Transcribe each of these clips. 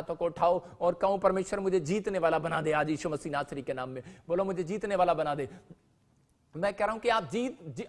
हाथों को उठाओ और कहो परमेश्वर मुझे जीतने वाला बना दे आज यीशु मसीह नासरी के नाम में। बोलो मुझे जीतने वाला बना दे। मैं कह रहा हूं कि आप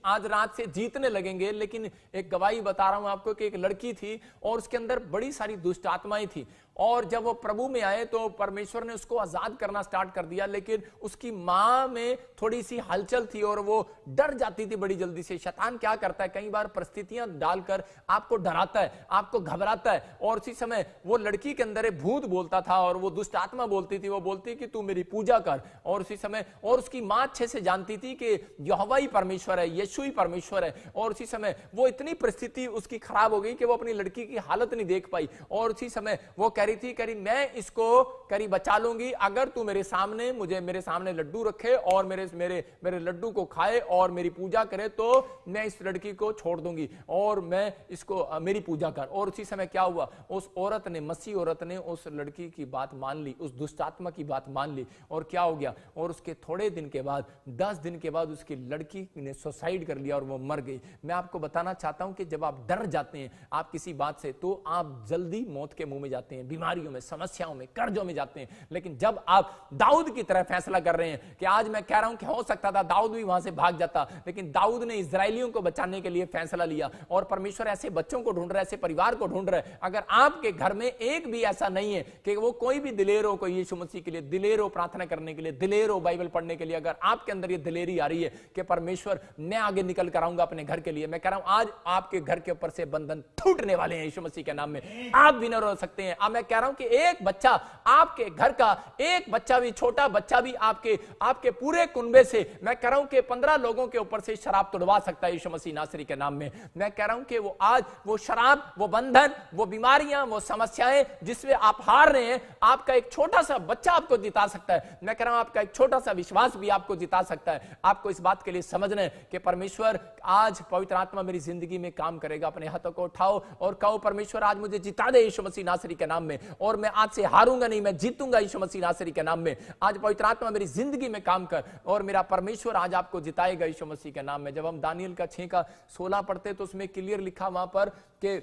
आज रात से जीतने लगेंगे। लेकिन एक गवाही बता रहा हूं आपको कि एक लड़की थी और उसके अंदर बड़ी सारी दुष्ट आत्माएं थी, और जब वो प्रभु में आए तो परमेश्वर ने उसको आजाद करना स्टार्ट कर दिया। लेकिन उसकी मां में थोड़ी सी हलचल थी और वो डर जाती थी बड़ी जल्दी से। शैतान क्या करता है, कई बार परिस्थितियां डालकर आपको डराता है, आपको घबराता है। और उसी समय वो लड़की के अंदर एक भूत बोलता था और वो दुष्ट आत्मा बोलती थी, वो बोलती कि तू मेरी पूजा कर। और उसी समय और उसकी मां अच्छे से जानती थी कि यहोवा ही परमेश्वर है, यीशु ही परमेश्वर है। और उसी समय वो इतनी परिस्थिति उसकी खराब हो गई कि वो अपनी लड़की की हालत नहीं देख पाई। और उसी समय वो कह रही थी, करी मैं इसको करी बचा लूंगी अगर तू मेरे सामने लड्डू रखे और मेरे लड्डू को खाए और मेरी पूजा करे, तो मैं इस लड़की को छोड़ दूंगी और मैं इसको मेरी पूजा कर। और उसी समय क्या हुआ, उस औरत ने, मसीह औरत ने उस लड़की की बात मान ली, उस दुष्टात्मा की बात मान ली। और क्या हो गया, और उसके थोड़े दिन के बाद, 10 दिन के बाद उसकी लड़की ने सुसाइड कर लिया और वो मर गई। मैं आपको बताना चाहता हूं कि जब आप डर जाते हैं आप किसी बात से, तो आप जल्दी मौत के मुंह में जाते हैं, बीमारियों में, समस्याओं में, कर्जों में जाते हैं। लेकिन जब आप दाऊद की तरह फैसला कर रहे हैं कि आज मैं कह रहा हूं कि हो सकता था दाऊद भी वहां से भाग जाता, लेकिन दाऊद ने इजरायलियों को बचाने के लिए फैसला लिया। और परमेश्वर ऐसे बच्चों को ढूंढ रहा है, ऐसे परिवार को ढूंढ रहा है। अगर आपके घर में एक भी ऐसा नहीं है कि वो कोई भी दिलेर हो, कोई यीशु मसीह के लिए दिलेर हो, प्रार्थना करने के लिए दिलेर हो, बाइबल पढ़ने के लिए, अगर आपके अंदर ये दिलेरी आ रही है कि परमेश्वर मैं आगे निकल कर आऊंगा अपने घर के लिए, मैं कह रहा हूं आज आपके घर के ऊपर से बंधन टूटने वाले हैं यीशु मसीह के नाम में। आप विनर हो सकते हैं। अब मैं कह रहा हूं कि एक बच्चा, आपके घर का एक बच्चा भी, छोटा बच्चा भी आपके पूरे कुनबे से, मैं कह रहा हूं कि 15 लोगों के ऊपर से शराब तुड़वा सकता है यीशु मसीह नासरी के नाम में। मैं कह रहा हूं कि वो आज वो शराब, वो बंधन, वो बीमारियां, वो समस्याएं जिसमें आप हार रहे हैं, आपका एक छोटा सा बच्चा आपको जिता सकता है। मैं कह रहा हूं आपका एक छोटा सा विश्वास भी आपको जिता सकता है। आपको इस बात के लिए समझना है कि परमेश्वर आज पवित्र आत्मा मेरी जिंदगी में काम करेगा। अपने हाथों को उठाओ और कहो परमेश्वर आज मुझे जिता दे यीशु मसीह नासरी के नाम में, और मैं आज से हारूंगा नहीं, मैं जीतूंगा यीशु मसीह नासरी के नाम में। आज पवित्र आत्मा मेरी जिंदगी में काम कर और मेरा परमेश्वर आज आपको जिताएगा यीशु मसीह के नाम में। जब हम दानियल का 6:16 पढ़ते तो उसमें क्लियर लिखा वहां पर कि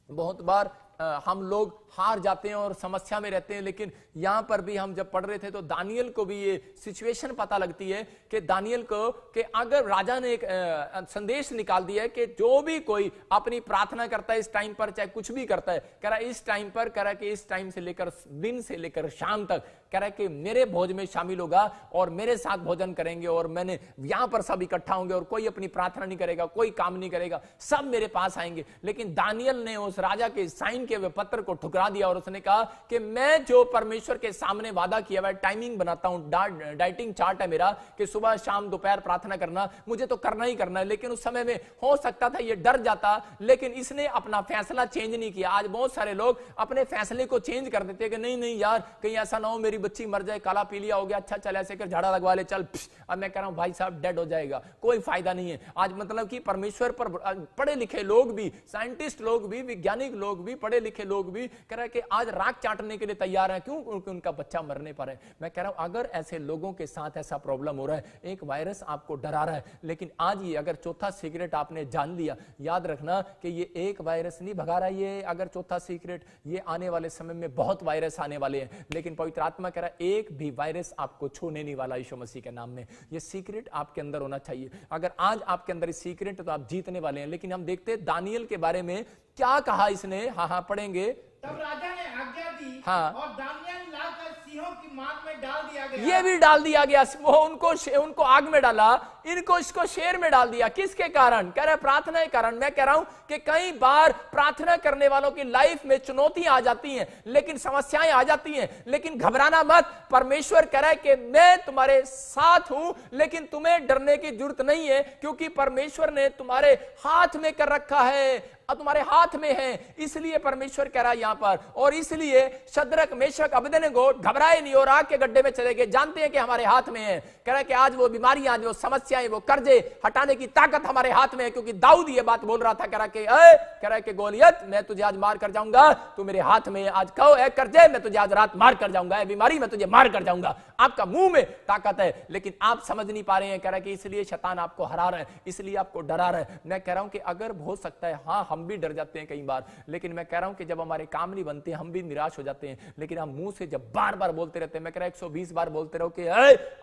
बहुत बार हम लोग हार जाते हैं और समस्या में रहते हैं। लेकिन यहां पर भी हम जब पढ़ रहे थे तो दानियल को भी ये सिचुएशन पता लगती है कि दानियल को कि अगर राजा ने एक संदेश निकाल दिया है कि जो भी कोई अपनी प्रार्थना करता है इस टाइम पर, चाहे कुछ भी करता है, कह रहा है इस टाइम पर, कह रहा है कि इस टाइम से लेकर दिन से लेकर शाम तक, कह रहा है कि मेरे भोज में शामिल होगा और मेरे साथ भोजन करेंगे और मैंने यहां पर सब इकट्ठा होंगे और कोई अपनी प्रार्थना नहीं करेगा, कोई काम नहीं करेगा, सब मेरे पास आएंगे। लेकिन दानियल ने उस राजा के साइन के हुए पत्र को ठुकरा दिया और उसने कहा कि मैं जो परमेश्वर के सामने वादा किया हुआ टाइमिंग बनाता हूं, डाइटिंग चार्ट है मेरा कि सुबह शाम दोपहर प्रार्थना करना, मुझे तो करना ही करना है। लेकिन उस समय में हो सकता था ये डर जाता, लेकिन इसने अपना फैसला चेंज नहीं किया। आज बहुत सारे लोग अपने फैसले को चेंज कर देते हैं कि नहीं नहीं यार कहीं ऐसा ना हो मेरी बच्ची मर जाए, काला पीलिया हो गया, अच्छा चल ऐसे कर झाड़ा लगवा ले, चल। अब मैं कह रहा हूं भाई साहब डेड हो जाएगा, कोई फायदा नहीं है। आज मतलब कि परमेश्वर पर पढ़े लिखे लोग भी, साइंटिस्ट लोग भी, वैज्ञानिक लोग भी, पढ़े लिखे लोग भी कह रहे हैं कि आज राख चाटने के लिए तैयार हैं। क्यों? क्योंकि उनका बच्चा मरने पर है। मैं कह रहा हूं अगर ऐसे लोगों के साथ ऐसा प्रॉब्लम हो रहा है, एक वायरस आपको डरा रहा है, लेकिन आज ये अगर चौथा सीक्रेट आपने जान लिया, याद रखना कि ये एक वायरस नहीं भगा रहा है, ये अगर चौथा सीक्रेट, ये आने वाले समय में बहुत वायरस आने वाले हैं। लेकिन पवित्र आत्मा कह रहा है एक भी वायरस आपको छूने नहीं वाला यीशु मसीह के नाम में। ये सीक्रेट आपके अंदर होना चाहिए। अगर आज आपके अंदर इस सीक्रेट है तो आप जीतने वाले हैं। लेकिन हम देखते हैं दानियल के बारे में क्या कहा इसने। हाँ पढ़ेंगे। तब राजा ने आज्ञा दी, हाँ, और दानियल लाकर सिंहों की मार में डाल दिया गया। ये भी डाल दिया गया, वो उनको आग में डाला, इनको इसको शेर में डाल दिया। किसके कारण? कह रहा है प्रार्थना के कारण। मैं कह रहा हूं कि कई बार प्रार्थना करने वालों की लाइफ में चुनौतियां आ जाती हैं, लेकिन समस्याएं आ जाती हैं, लेकिन घबराना मत। परमेश्वर कह रहा है कि मैं तुम्हारे साथ हूं, लेकिन तुम्हें डरने की जरूरत नहीं है, क्योंकि परमेश्वर ने तुम्हारे हाथ में कर रखा है, अब तुम्हारे हाथ में है। इसलिए परमेश्वर कह रहा है यहां पर, और इसलिए शद्रक मेशक अबेदनगो घबराए नहीं और आग के गड्ढे में चले गए, जानते हैं कि हमारे हाथ में है। कह रहा है कि आज वो बीमारियां, आज वो समस्याएं, वो कर्जे हटाने की ताकत हमारे हाथ में है, क्योंकि दाऊद ये बात बोल रहा था। कह रहा है कि गोलियत मैं तुझे आज मार कर जाऊंगा, तू मेरे हाथ में है। आज कहो ए कर्जे मैं तुझे आज रात मार कर जाऊंगा, बीमारी मैं तुझे मार कर जाऊंगा। आपका मुंह में ताकत है, लेकिन आप समझ नहीं पा रहे हैं। कह रहा है कि इसलिए शैतान आपको हरा रहा है, इसलिए आपको डरा रहा है। मैं कह रहा हूं कि अगर हो सकता है, हाँ हम भी डर जाते हैं कई बार, लेकिन मैं कह रहा हूं कि जब हमारे काम नहीं बनते हम भी निराश हो जाते हैं, लेकिन हम मुंह से जब बार बार बोलते रहते हैं, मैं कह रहा हूं 120 बार बोलते रहो कि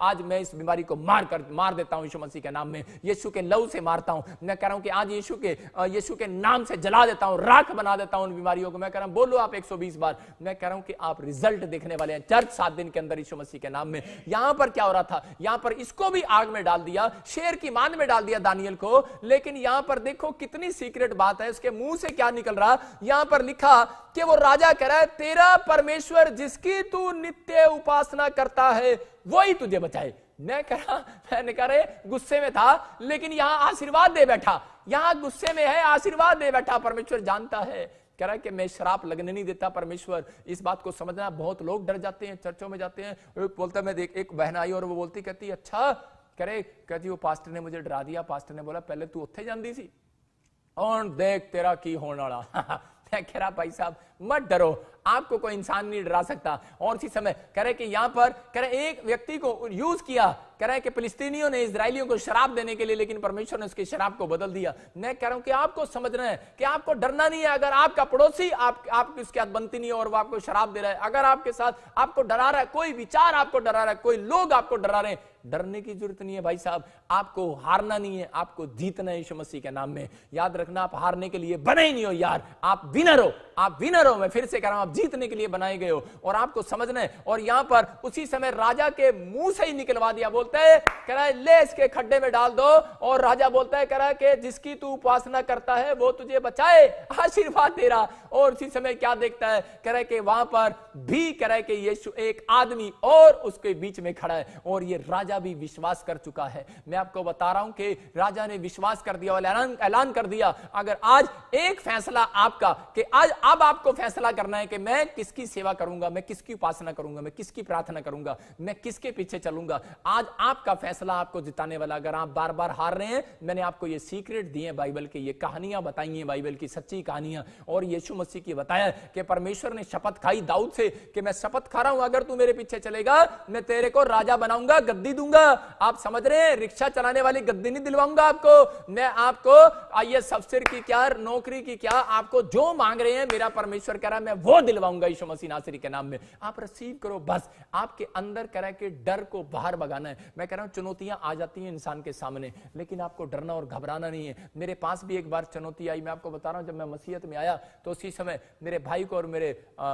आज मैं इस बीमारी को मार देता हूं यीशु मसीह के नाम में, यीशु के लहू से मारता हूं, मैं कह रहा हूं कि आज यीशु के नाम से जला देता हूं, राख बना देता हूं उन बीमारियों को। मैं कह रहा हूं बोलो आप 120 बार। मैं कह रहा हूं कि आप रिजल्ट देखने वाले हैं चर्च 7 दिन के अंदर यीशु मसीह के नाम में। यहां पर क्या हो रहा था, यहां पर इसको भी आग में डाल दिया, शेर की मान में डाल दिया दानियल को, लेकिन यहां पर देखो कितनी सीक्रेट बात है, उसके मुंह से क्या निकल रहा। यहां पर लिखा कि वो राजा कह रहा है तेरा परमेश्वर जिसकी तू नित्य उपासना करता है वही तुझे बचाए। मैंने कह रहे गुस्से में था, लेकिन यहां आशीर्वाद दे बैठा, यहां गुस्से में है आशीर्वाद दे बैठा। परमेश्वर जानता है, कह रहा है कि मैं शराब लगने नहीं देता। परमेश्वर इस बात को समझना, बहुत लोग डर जाते हैं, चर्चों में जाते हैं, बोलता मैं देख, एक बहन आई और वो बोलती कहती अच्छा, कहती वो पास्टर ने मुझे डरा दिया, पास्टर ने बोला पहले तू उत्थे जाती सी और देख तेरा की होने वाला। मैं कह रहा भाई साहब मत डरो, आपको कोई इंसान नहीं डरा सकता। और इसी समय कह रहे कि यहां पर कह रहे एक व्यक्ति को यूज किया, कह रहा है कि फिलिस्तीनियों ने इजरायलियों को शराब देने के लिए, लेकिन परमेश्वर ने उसकी शराब को बदल दिया। मैं कह रहा हूं कि आपको समझना है कि आपको डरना नहीं है। अगर आपका पड़ोसी आप उसके साथ बनती नहीं है और वो आपको शराब दे रहा है, अगर आपके साथ आपको डरा रहा है, कोई विचार आपको डरा रहा है, कोई लोग आपको डरा रहे हैं, डरने की जरूरत नहीं है भाई साहब। आपको हारना नहीं है, आपको जीतना है यीशु मसीह के नाम में। याद रखना, आप हारने के लिए बने ही नहीं हो यार, आप विनर हो, आप विनर हो। मैं फिर से कह रहा हूं, आप जीतने के लिए बनाए गए हो और आपको समझना है। और यहां पर उसी समय राजा के मुंह से ही निकलवा दिया, बोलता है कह रहा है ले इसके खड्डे में डाल दो। और राजा बोलता है, कह रहा है कि जिसकी तू उपासना करता है वो तुझे बचाए, आशीर्वाद दे रहा। और उसी समय क्या देखता है, कह रहा है कि वहां पर भी कह रहा है कि यीशु एक आदमी और उसके बीच में खड़ा है, और ये राजा भी विश्वास कर चुका है। मैं आपको बता रहा हूं कि राजा ने विश्वास कर दिया और ऐलान कर दिया। अगर आज एक फैसला आपका कि आज अब आपको फैसला करना है कि मैं किसकी सेवा करूंगा, मैं किसकी उपासना करूंगा, मैं किसकी प्रार्थना करूंगा, मैं किसके पीछे चलूंगा, आज आपका फैसला आपको जिताने वाला। अगर आप बार बार हार रहे हैं, मैंने आपको ये सीक्रेट दिए हैं, बाइबल की ये कहानियां बताई हैं, बाइबल की सच्ची कहानियां, और यीशु मसीह की बताया कि परमेश्वर ने शपथ खाई दाऊद से कि मैं शपथ खा रहा हूं, अगर तू मेरे पीछे चलेगा मैं तेरे को राजा बनाऊंगा, गद्दी दूंगा। आप समझ रहे हैं, रिक्शा चलाने वाली गद्दी नहीं दिलवाऊंगा आपको, मैं आपको आईएएस अफसर की क्या, नौकरी की क्या, आपको जो मांग रहे हैं मेरा परमेश्वर कह रहा है मैं वो दिलवाऊंगा यीशु मसीह नासरी के नाम में। आप रिसीव करो बस। आपके अंदर कह रहा है कि डर को बाहर भगाना है। मैं कह रहा हूं चुनौतियां आ जाती हैं इंसान के सामने, लेकिन आपको डरना और घबराना नहीं है। मेरे पास भी एक बार चुनौती आई, मैं आपको बता रहा हूं, जब मैं मसीहत में आया तो उसी समय मेरे भाई को और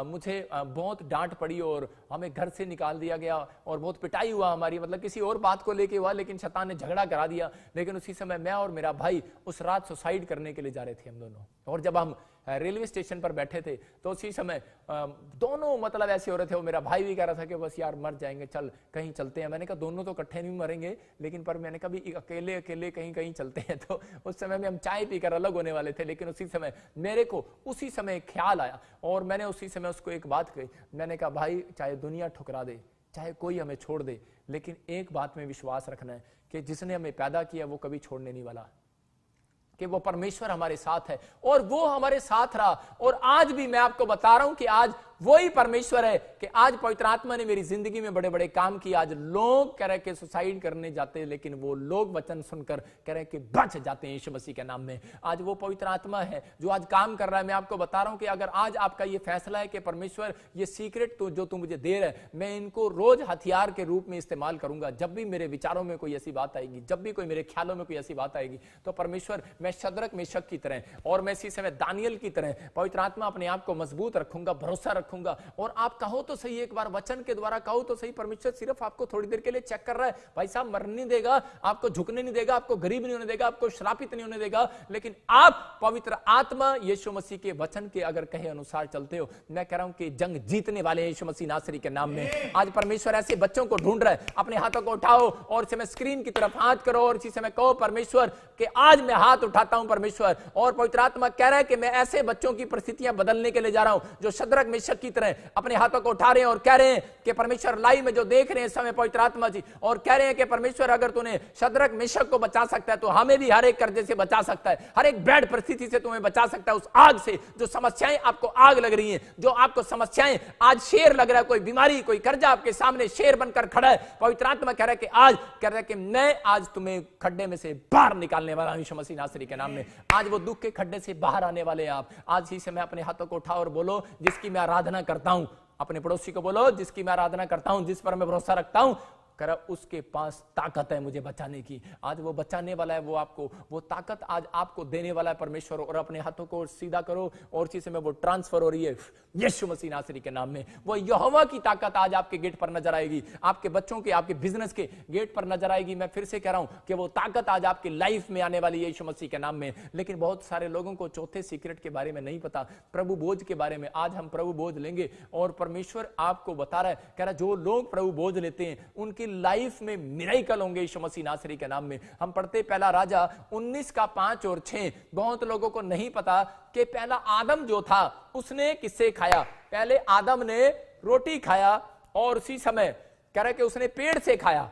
मुझे बहुत डांट पड़ी और हमें घर से निकाल दिया गया और बहुत पिटाई हुआ हमारी, मतलब किसी और बात को लेके हुआ, लेकिन शैतान ने झगड़ा करा दिया। लेकिन उसी समय मैं और मेरा भाई उस रात सुसाइड करने के लिए जा रहे थे हम दोनों, और जब हम रेलवे स्टेशन पर बैठे थे तो उसी समय दोनों मतलब ऐसे हो रहे थे। वो मेरा भाई भी कह रहा था कि बस यार मर जाएंगे, चल कहीं चलते हैं। मैंने कहा दोनों तो इकट्ठे नहीं मरेंगे, लेकिन पर मैंने कहा भी अकेले अकेले कहीं चलते हैं। तो उस समय में हम चाय पीकर अलग होने वाले थे, लेकिन उसी समय मेरे को उसी समय एक ख्याल आया और मैंने उसी समय उसको एक बात कही। मैंने कहा भाई चाहे दुनिया ठुकरा दे, चाहे कोई हमें छोड़ दे, लेकिन एक बात में विश्वास रखना है कि जिसने हमें पैदा किया वो कभी छोड़ने नहीं वाला, कि वो परमेश्वर हमारे साथ है और वो हमारे साथ रहा। और आज भी मैं आपको बता रहा हूं कि आज वही परमेश्वर है कि आज पवित्र आत्मा ने मेरी जिंदगी में बड़े बड़े काम किए। आज लोग कह रहे कि सुसाइड करने जाते हैं, लेकिन वो लोग वचन सुनकर कह रहे कि बच जाते हैं यीशु मसीह के नाम में। आज वो पवित्र आत्मा है जो आज काम कर रहा है। मैं आपको बता रहा हूं कि अगर आज आपका ये फैसला है कि परमेश्वर ये सीक्रेट तो जो तू मुझे दे रहा है, मैं इनको रोज हथियार के रूप में इस्तेमाल करूंगा। जब भी मेरे विचारों में कोई ऐसी बात आएगी, जब भी कोई मेरे ख्यालों में कोई ऐसी बात आएगी, तो परमेश्वर मैं शद्रक मेशक की तरह और मैं इसी समय दानियल की तरह पवित्र आत्मा अपने आप को मजबूत रखूंगा, भरोसा रखूंगा। और आप कहो तो सही, एक बार वचन के द्वारा कहो तो सही, परमेश्वर सिर्फ आपको थोड़ी देर के लिए चेक कर रहा है। भाई साहब मरने नहीं देगा, आपको झुकने नहीं देगा, आपको गरीब नहीं होने देगा, आपको श्रापित नहीं होने देगा, लेकिन आप पवित्र आत्मा यीशु मसीह के वचन के अगर कहे अनुसार चलते हो, मैं कह रहा हूं कि जंग जीतने वाले यीशु मसीह नासरी के नाम में। आज परमेश्वर ऐसे बच्चों को ढूंढ रहा है। अपने हाथों को उठाओ और समय स्क्रीन की तरफ हाथ करो और इसी समय कहो परमेश्वर कि आज मैं हाथ उठाता हूं परमेश्वर। और पवित्र आत्मा कह रहा है कि मैं ऐसे बच्चों की परिस्थितियां बदलने के लिए जा रहा हूं जो शद्रक मेशक की तरह अपने हाथों को उठा रहे हैं और कह रहे हैं कि परमेश्वर लाइव में जो देख रहे हैं इस समय पवित्र आत्मा जी, और कह रहे हैं कि परमेश्वर अगर तूने शद्रक मेशक को बचा सकता है तो हमें भी हर एक कर्जे से बचा सकता है, हर एक बैड परिस्थिति से तुम्हें बचा सकता है, उस आग से जो समस्याएं आपको आग लग रही हैं, जो आपको समस्याएं आज शेर लग रहा है, कोई बीमारी कोई कर्जा आपके सामने शेर बनकर खड़ा है, पवित्र आत्मा कह रहा है कि आज कह रहा है कि मैं आज तुम्हें खड्डे में से बाहर निकालने वाला हूं यीशु मसीह नासरी के नाम में। आज वो दुख के खड्डे से बाहर आने वाले हैं आप। आज ही से मैं अपने हाथों को उठाओ और बोलो जिसकी मैं आराधना करता हूं, अपने पड़ोसी को बोलो जिसकी मैं आराधना करता हूं, जिस पर मैं भरोसा रखता हूं, करा उसके पास ताकत है मुझे बचाने की। आज वो बचाने वाला है, वो आपको वो ताकत आज आपको देने वाला है परमेश्वर। और अपने हाथों को सीधा करो और चीज में वो ट्रांसफर हो रही है यीशु मसीह नासरी के नाम में। वो यहोवा की ताकत आज आपके गेट पर नजर आएगी, आपके बच्चों के आपके बिजनेस के गेट पर नजर आएगी। मैं फिर से कह रहा हूं कि वो ताकत आज आपकी लाइफ में आने वाली है यीशु मसीह के नाम में। लेकिन बहुत सारे लोगों को चौथे सीक्रेट के बारे में नहीं पता, प्रभु बोझ के बारे में। आज हम प्रभु बोझ लेंगे और परमेश्वर आपको बता रहा है, कह रहा है जो लोग प्रभु बोझ लेते हैं उनकी लाइफ में मिरेकल होंगे यीशु मसीह नासरी के नाम में। हम पढ़ते पहला राजा 19 का 5 और 6। बहुत लोगों को नहीं पता कि पहला आदम जो था उसने किससे खाया। पहले आदम ने रोटी खाया और उसी समय कह रहा कि उसने पेड़ से खाया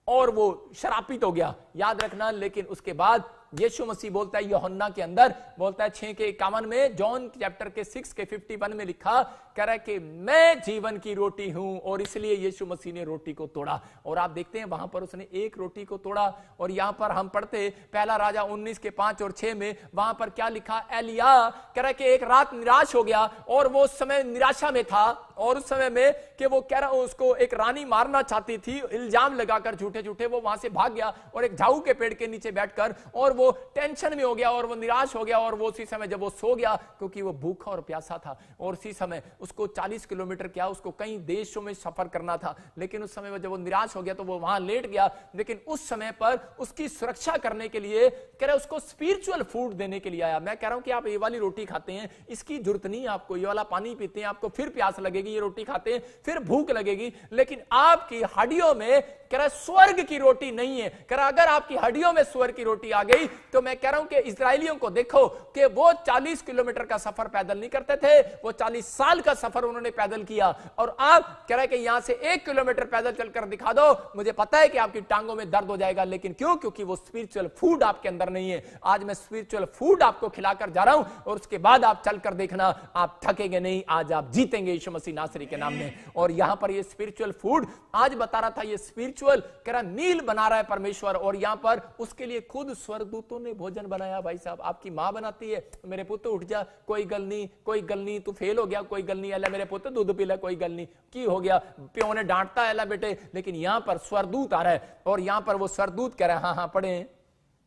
और वो शरापित हो गया, याद रखना। लेकिन उसके बाद यीशु मसीह बोलता है यूहन्ना के अंदर, बोलता है 6:51 में, जॉन चैप्टर के 6:51 में लिखा, कह रहा है कि मैं जीवन की रोटी हूं। और इसलिए यीशु मसीह ने रोटी को तोड़ा। और आप देखते हैं वहां पर उसने एक रोटी को तोड़ा। और यहां पर हम पढ़ते पहला राजा 19 के 5 और 6 में, वहां पर क्या लिखा, एलिया कह रहा है कि एक रात निराश हो गया और वो उस समय निराशा में था। और उस समय में कि वो कह रहा उसको एक रानी मारना चाहती थी, इल्जाम लगाकर झूठे झूठे वो वहां से भाग गया और एक झाऊ के पेड़ के नीचे बैठकर, और वो टेंशन में हो गया और वो निराश हो गया। और वो उसी समय जब वो सो गया, क्योंकि वो भूखा और प्यासा था, और उसी समय उसको 40 किलोमीटर क्या उसको कई देशों में सफर करना था। लेकिन उस समय जब वो निराश हो गया तो वो वहां लेट गया। लेकिन उस समय पर उसकी सुरक्षा करने के लिए कह रहा उसको स्पिरिचुअल फूड देने के लिए आया। मैं कह रहा हूं कि आप ये वाली रोटी खाते हैं, इसकी जरूरत नहीं आपको, ये वाला पानी पीते हैं आपको फिर प्यास लगेगी, ये रोटी खाते हैं फिर भूख लगेगी, लेकिन आपकी हड्डियों में कह रहा स्वर्ग की रोटी नहीं है। कह रहा अगर आपकी हड्डियों में स्वर्ग की रोटी आ गई तो मैं कह रहा हूं कि इजरायलियों को देखो कि वो 40 किलोमीटर का सफर पैदल नहीं करते थे, वो 40 साल का सफर उन्होंने पैदल किया। और आप कह रहे कि यहां से 1 किलोमीटर पैदल चलकर दिखा दो, मुझे पता है कि आपकी टांगों में दर्द हो जाएगा, लेकिन क्यों? क्योंकि वो स्पिरिचुअल फूड आपके अंदर नहीं है। आज मैं स्पिरिचुअल फूड आपको खिलाकर जा रहा हूं और उसके बाद आप चलकर देखना, आप थकेंगे नहीं, आज आप जीतेंगे यीशु मसीह नासरी के नाम में। और यहां पर ये स्पिरिचुअल फूड आज बता रहा था, ये स्पिरिचुअल कह रहा मील बना रहा है परमेश्वर। और यहां पर उसके लिए खुद स्वर्गदूतों ने भोजन बनाया। भाई साहब, आपकी मां बनाती है, मेरे पुत्र उठ जा, कोई गल नहीं, कोई गल नहीं, तू फेल हो गया, कोई गल नहीं, अल्लाह मेरे पुत्र दूध पी ले, कोई गल नहीं, की हो गया, प्यो ने डांटता है अल्लाह बेटे। लेकिन यहां पर स्वर्गदूत आ रहा है और यहां पर वो स्वर्गदूत कह रहा है, हाँ हाँ पढ़े,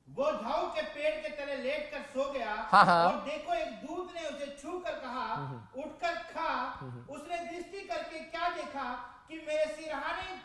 वो झाऊ के पेड़ के तले लेट कर सो गया। हाँ हाँ। और देखो एक दूत ने उसे छू कर कहा, उठकर खा। उसने दृष्टि करके क्या देखा कि मेरे सिरहाने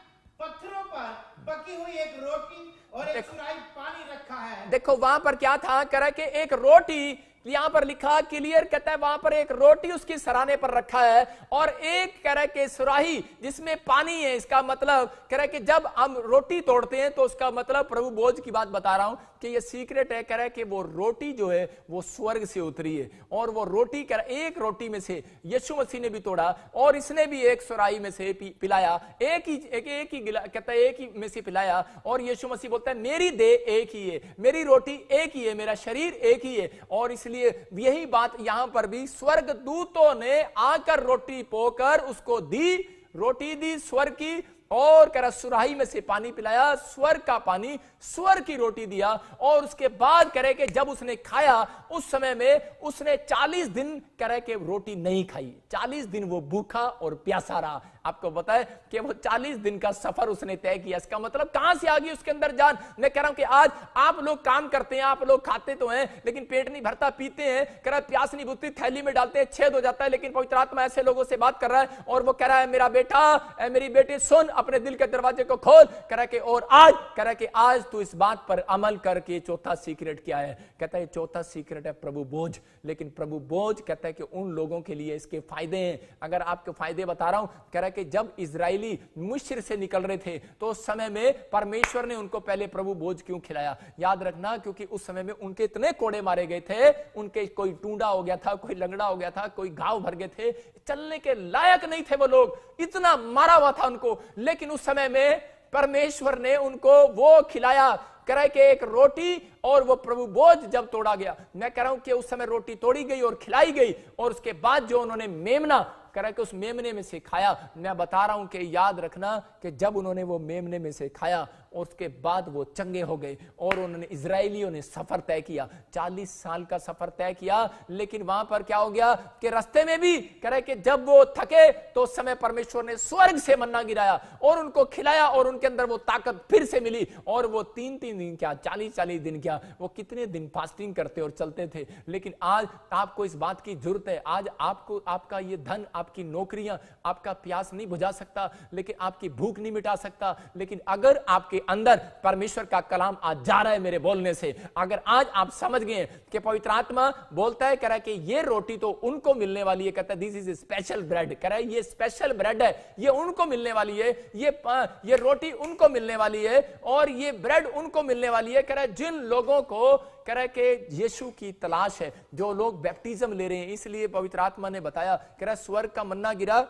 पत्थरों पर पकी हुई एक रोटी और एक सुराही पानी रखा है। देखो वहां पर क्या था, कह रहा है कि एक रोटी, यहां पर लिखा क्लियर कहता है, वहां पर एक रोटी उसकी सराहने पर रखा है और एक कह रहा है कि सुराही जिसमें पानी है। इसका मतलब कह रहा है कि जब हम रोटी तोड़ते हैं तो उसका मतलब, प्रभु बोझ की बात बता रहा हूं कि ये सीक्रेट है, कह रहा है कि वो रोटी जो है वो स्वर्ग से उतरी है। और वो रोटी कह रहा है एक रोटी में से यीशु मसीह ने भी तोड़ा और इसने भी एक सुराही में से पिलाया, एक ही कहता है एक ही में से पिलाया। और यीशु मसीह बोलता है मेरी देह एक ही है, मेरी रोटी एक ही है, मेरा शरीर एक ही है। और इसलिए यही बात यहां पर भी स्वर्गदूतों ने आकर रोटी पोकर उसको दी, रोटी दी स्वर्ग की, और कह रहा सुराही में से पानी पिलाया, स्वर्ग का पानी, स्वर्ग की रोटी दिया। और उसके बाद कह रहे कि जब उसने खाया उस समय में उसने 40 दिन कह रहे कि रोटी नहीं खाई, 40 दिन वो भूखा और प्यासा रहा। आपको पता है कि वो 40 दिन का सफर उसने तय किया। इसका मतलब कहां से आ गई उसके अंदर जान। मैं कह रहा हूं कि आज आप लोग काम करते हैं, आप लोग खाते तो हैं लेकिन पेट नहीं भरता, पीते हैं, कह रहा प्यास नहीं बुझती, थैली में डालते हैं, छेद हो जाता है। लेकिन पवित्र आत्मा ऐसे लोगों से बात कर रहा है और वो कह रहा है मेरा बेटा, मेरी बेटी सुन, अपने दिल के दरवाजे को खोल, कह रहा कि और आज कह रहा कि आज तू इस बात पर अमल करके चौथा सीक्रेट क्या है? कहता है चौथा सीक्रेट है प्रभु बोझ। लेकिन प्रभु बोझ कहता है कि उन लोगों के लिए इसके फायदे हैं। अगर आपके फायदे बता रहा हूं, कह रहा है कि जब इजराइली मिस्र से निकल रहे थे तो उस समय में परमेश्वर ने उनको पहले प्रभु बोझ क्यों खिलाया? याद रखना, क्योंकि उस समय में उनके इतने कोड़े मारे गए थे, उनके कोई टूंडा हो गया था, कोई लंगड़ा हो गया था, कोई घाव भर गए थे, चलने के लायक नहीं थे वो लोग, इतना मारा हुआ था उनको। लेकिन उस समय में परमेश्वर ने उनको वो खिलाया, कह रहा है कि एक रोटी, और वो प्रभु बोझ जब तोड़ा गया, मैं कह रहा हूं कि उस समय रोटी तोड़ी गई और खिलाई गई, और उसके बाद जो उन्होंने मेमना, कह रहा है कि उस मेमने में से खाया। मैं बता रहा हूं कि याद रखना कि जब उन्होंने वो मेमने में से खाया और उसके बाद वो चंगे हो गए, और उन्होंने इजराइलियों ने सफर तय किया, 40 साल का सफर तय किया। लेकिन वहां पर क्या हो गया कि रास्ते में भी कह रहा है कि जब वो थके तो उस समय परमेश्वर ने स्वर्ग से मन्ना गिराया और उनको खिलाया, और उनके अंदर वो ताकत फिर से मिली, और वो 3-3 दिन क्या 40-40 दिन क्या वो कितने दिन फास्टिंग करते और चलते थे। लेकिन आज आपको इस बात की जरूरत है, आज आपको आपका ये धन, आपकी नौकरियां आपका प्यास नहीं बुझा सकता, लेकिन आपकी भूख नहीं मिटा सकता। लेकिन अगर आपके अंदर परमेश्वर का कलाम आज जा रहा है मेरे बोलने से, अगर आज आप समझ गए कि पवित्र आत्मा बोलता है, कह रहा है कि ये रोटी तो उनको मिलने वाली है, कहता है दिस इज स्पेशल ब्रेड, कह रहा है ये स्पेशल ब्रेड है, ये उनको मिलने वाली है, ये रोटी उनको मिलने वाली है, और ये ब्रेड उनको मिलने वाली है। कह रहा है जिन लोगों को कह रहा है कि यीशु की तलाश है, जो लोग बैप्टिज्म ले रहे हैं, इसलिए पवित्र आत्मा ने बताया, कह रहा है स्वर्ग का मन्ना गिरा।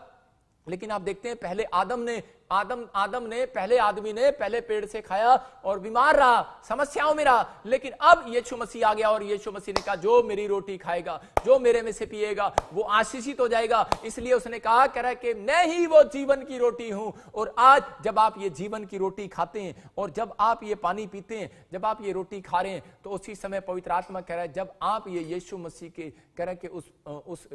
लेकिन आप देखते हैं पहले आदम ने पहले आदमी ने पहले पेड़ से खाया और बीमार रहा, समस्याओं में रहा। लेकिन अब यीशु मसीह आ गया और यीशु मसीह ने कहा जो मेरी रोटी खाएगा, जो मेरे में से पिएगा, वो आशीषित हो जाएगा। इसलिए उसने कहा, कह रहा है कि मैं ही वो जीवन की रोटी हूं। और आज जब आप ये जीवन की रोटी खाते हैं और जब आप ये पानी पीते हैं, जब आप ये रोटी खा रहे हैं, तो उसी समय पवित्र आत्मा कह रहा है जब आप ये यीशु मसीह के कह रहा है कि उस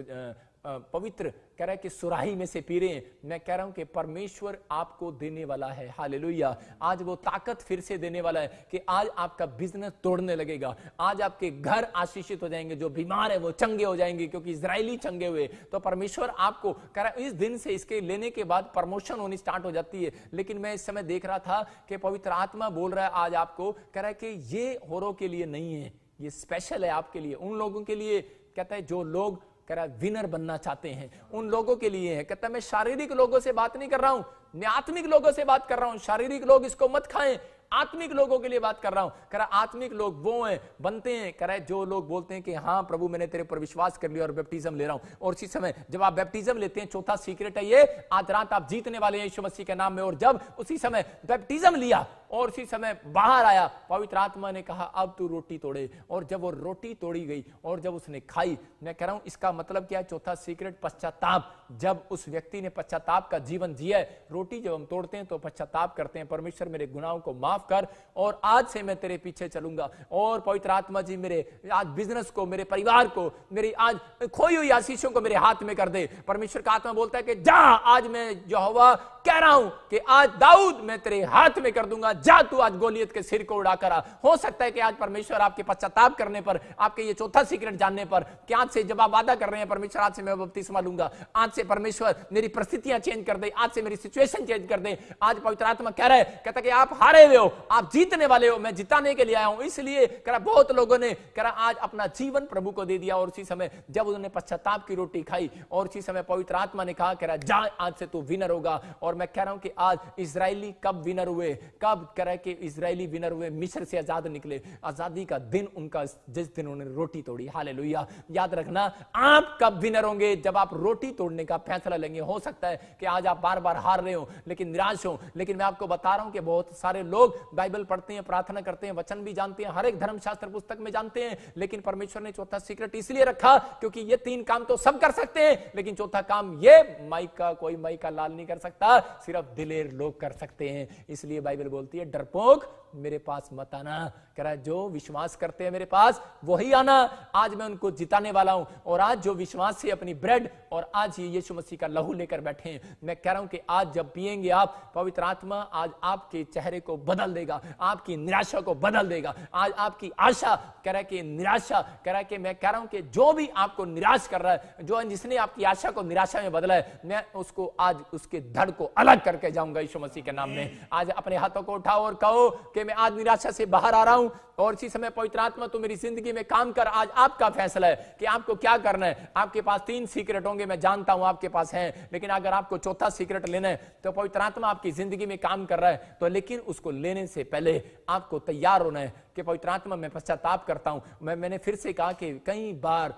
पवित्र कह रहा है कि सुराही में से पी रहे हैं, मैं कह रहा हूं कि परमेश्वर आपको देने वाला है। हालेलुया। आज वो ताकत फिर से देने वाला है कि आज आपका बिजनेस तोड़ने लगेगा, आज आपके घर आशीषित हो जाएंगे, जो बीमार है वो चंगे हो जाएंगे, क्योंकि इजराइली चंगे हुए। तो परमेश्वर आपको कह रहा है इस दिन से इसके लेने के बाद प्रमोशन होनी स्टार्ट हो जाती है। लेकिन मैं इस समय देख रहा था कि पवित्र आत्मा बोल रहा है आज आपको, कह रहा है कि ये औरों के लिए नहीं है, ये स्पेशल है आपके लिए, उन लोगों के लिए। कहता है जो लोग कह रहा है विनर बनना चाहते हैं, उन लोगों के लिए है। कहता है मैं शारीरिक लोगों से बात नहीं कर रहा हूं, मैं आत्मिक लोगों से बात कर रहा हूं। शारीरिक लोग इसको मत खाएं, आत्मिक लोगों के लिए बात कर रहा हूं। कह रहा आत्मिक लोग वो हैं बनते हैं, कह रहा है जो लोग बोलते हैं कि हाँ प्रभु मैंने तेरे पर विश्वास कर लिया और बैप्टिज्म ले रहा हूं। और इसी समय जब आप बैप्टिज्म लेते हैं, चौथा सीक्रेट है ये, आज रात आप जीतने वाले हैं यीशु मसीह के नाम में। और जब उसी समय बैप्टिज्म लिया और उसी समय बाहर आया, पवित्र आत्मा ने कहा अब तू रोटी तोड़े। और जब वो रोटी तोड़ी गई और जब उसने खाई, मैं कह रहा हूं इसका मतलब क्या है? चौथा सीक्रेट पश्चाताप। जब उस व्यक्ति ने पश्चाताप का जीवन जिया, रोटी जब हम तोड़ते हैं तो पश्चाताप करते हैं, परमेश्वर मेरे गुनाहों को माफ कर और आज से मैं तेरे पीछे चलूंगा। और पवित्र आत्मा जी मेरे आज बिजनेस को, मेरे परिवार को, मेरी आज खोई हुई आशीषों को मेरे हाथ में कर दे। परमेश्वर का आत्मा बोलता है कि जा, आज मैं यहोवा कह रहा हूं कि आज दाऊद मैं तेरे हाथ में कर दूंगा, जा तू आज गोलियत के सिर को उड़ा कर आ। हो सकता है कि आज परमेश्वर आपके पश्चाताप करने पर, आपके ये चौथा सीक्रेट जानने पर, कि आज से जब आप वादा कर रहे हैं परमेश्वर आज से मैं बपतिस्मा लूंगा, आज से परमेश्वर मेरी परिस्थितियां चेंज कर दे, आज से मेरी सिचुएशन चेंज कर दे। आज पवित्र आत्मा कह रहा है, कहता कि आप हारे हुए हो, आप जीतने वाले हो, मैं जिताने के लिए आया हूं। इसलिए कह रहा बहुत लोगों ने कह रहा आज अपना जीवन प्रभु को दे दिया। और उसी समय जब उन्होंने पश्चाताप की रोटी खाई और उसी समय पवित्र आत्मा ने कहा, कह रहा जा आज से तू विनर होगा। और मैं कह रहा हूं कि आज इजरायली कब विनर हुए, कब कह रहा है कि इजरायली विनर हुए, मिस्र से आजाद निकले। आजादी का दिन उनका जिस दिन उन्होंने रोटी तोड़ी। हालेलुया। याद रखना आप कब विनर होंगे? जब आप रोटी तोड़ने का फैसला लेंगे। हो सकता है कि आज आप बार बार हार रहे हो, लेकिन निराश हो, लेकिन मैं आपको बता रहा हूं कि बहुत सारे लोग बाइबल पढ़ते हैं, प्रार्थना करते हैं, वचन भी जानते हैं, हर एक धर्मशास्त्र पुस्तक में जानते हैं, लेकिन परमेश्वर ने चौथा सीक्रेट इसलिए रखा क्योंकि ये 3 काम तो सब कर सकते हैं, लेकिन चौथा काम ये कोई माई का लाल नहीं कर सकता, सिर्फ दिलेर लोग कर सकते हैं। इसलिए बाइबल बोलती है डरपोक मेरे पास मत आना। कह रहा है जो विश्वास करते हैं मेरे पास वही आना। आज मैं उनको जिताने वाला हूं। और आज जो विश्वास से अपनी ब्रेड और आज ये यीशु मसीह का लहू लेकर बैठे हैं, मैं कह रहा हूं कि आज जब पिएंगे आप, पवित्र आत्मा आज आपके चेहरे को बदल देगा, आपकी निराशा को बदल देगा। आज आपकी आशा, कह रहा है कि निराशा, कह रहा है कि मैं कह रहा हूं कि जो भी आपको निराश कर रहा है, जो जिसने आपकी आशा को निराशा में बदला है, मैं उसको आज उसके धड़ को अलग करके जाऊंगा यीशु मसीह के नाम में। आज अपने हाथों को उठाओ और कहो कि मैं आज निराशा से बाहर आ रहा हूं। और इसी समय पवित्र आत्मा तू मेरी जिंदगी में काम कर। आज आपका फैसला है कि आपको क्या करना है। आपके पास 3 सीक्रेट होंगे, मैं जानता हूं आपके पास हैं, लेकिन अगर आपको चौथा सीक्रेट लेना है तो पवित्र आत्मा आपकी जिंदगी में काम कर रहा है, तो लेकिन उसको लेने से पहले आपको तैयार होना है कि पवित्र आत्मा मैं पश्चाताप करता हूं। मैंने फिर से कहा कि कई बार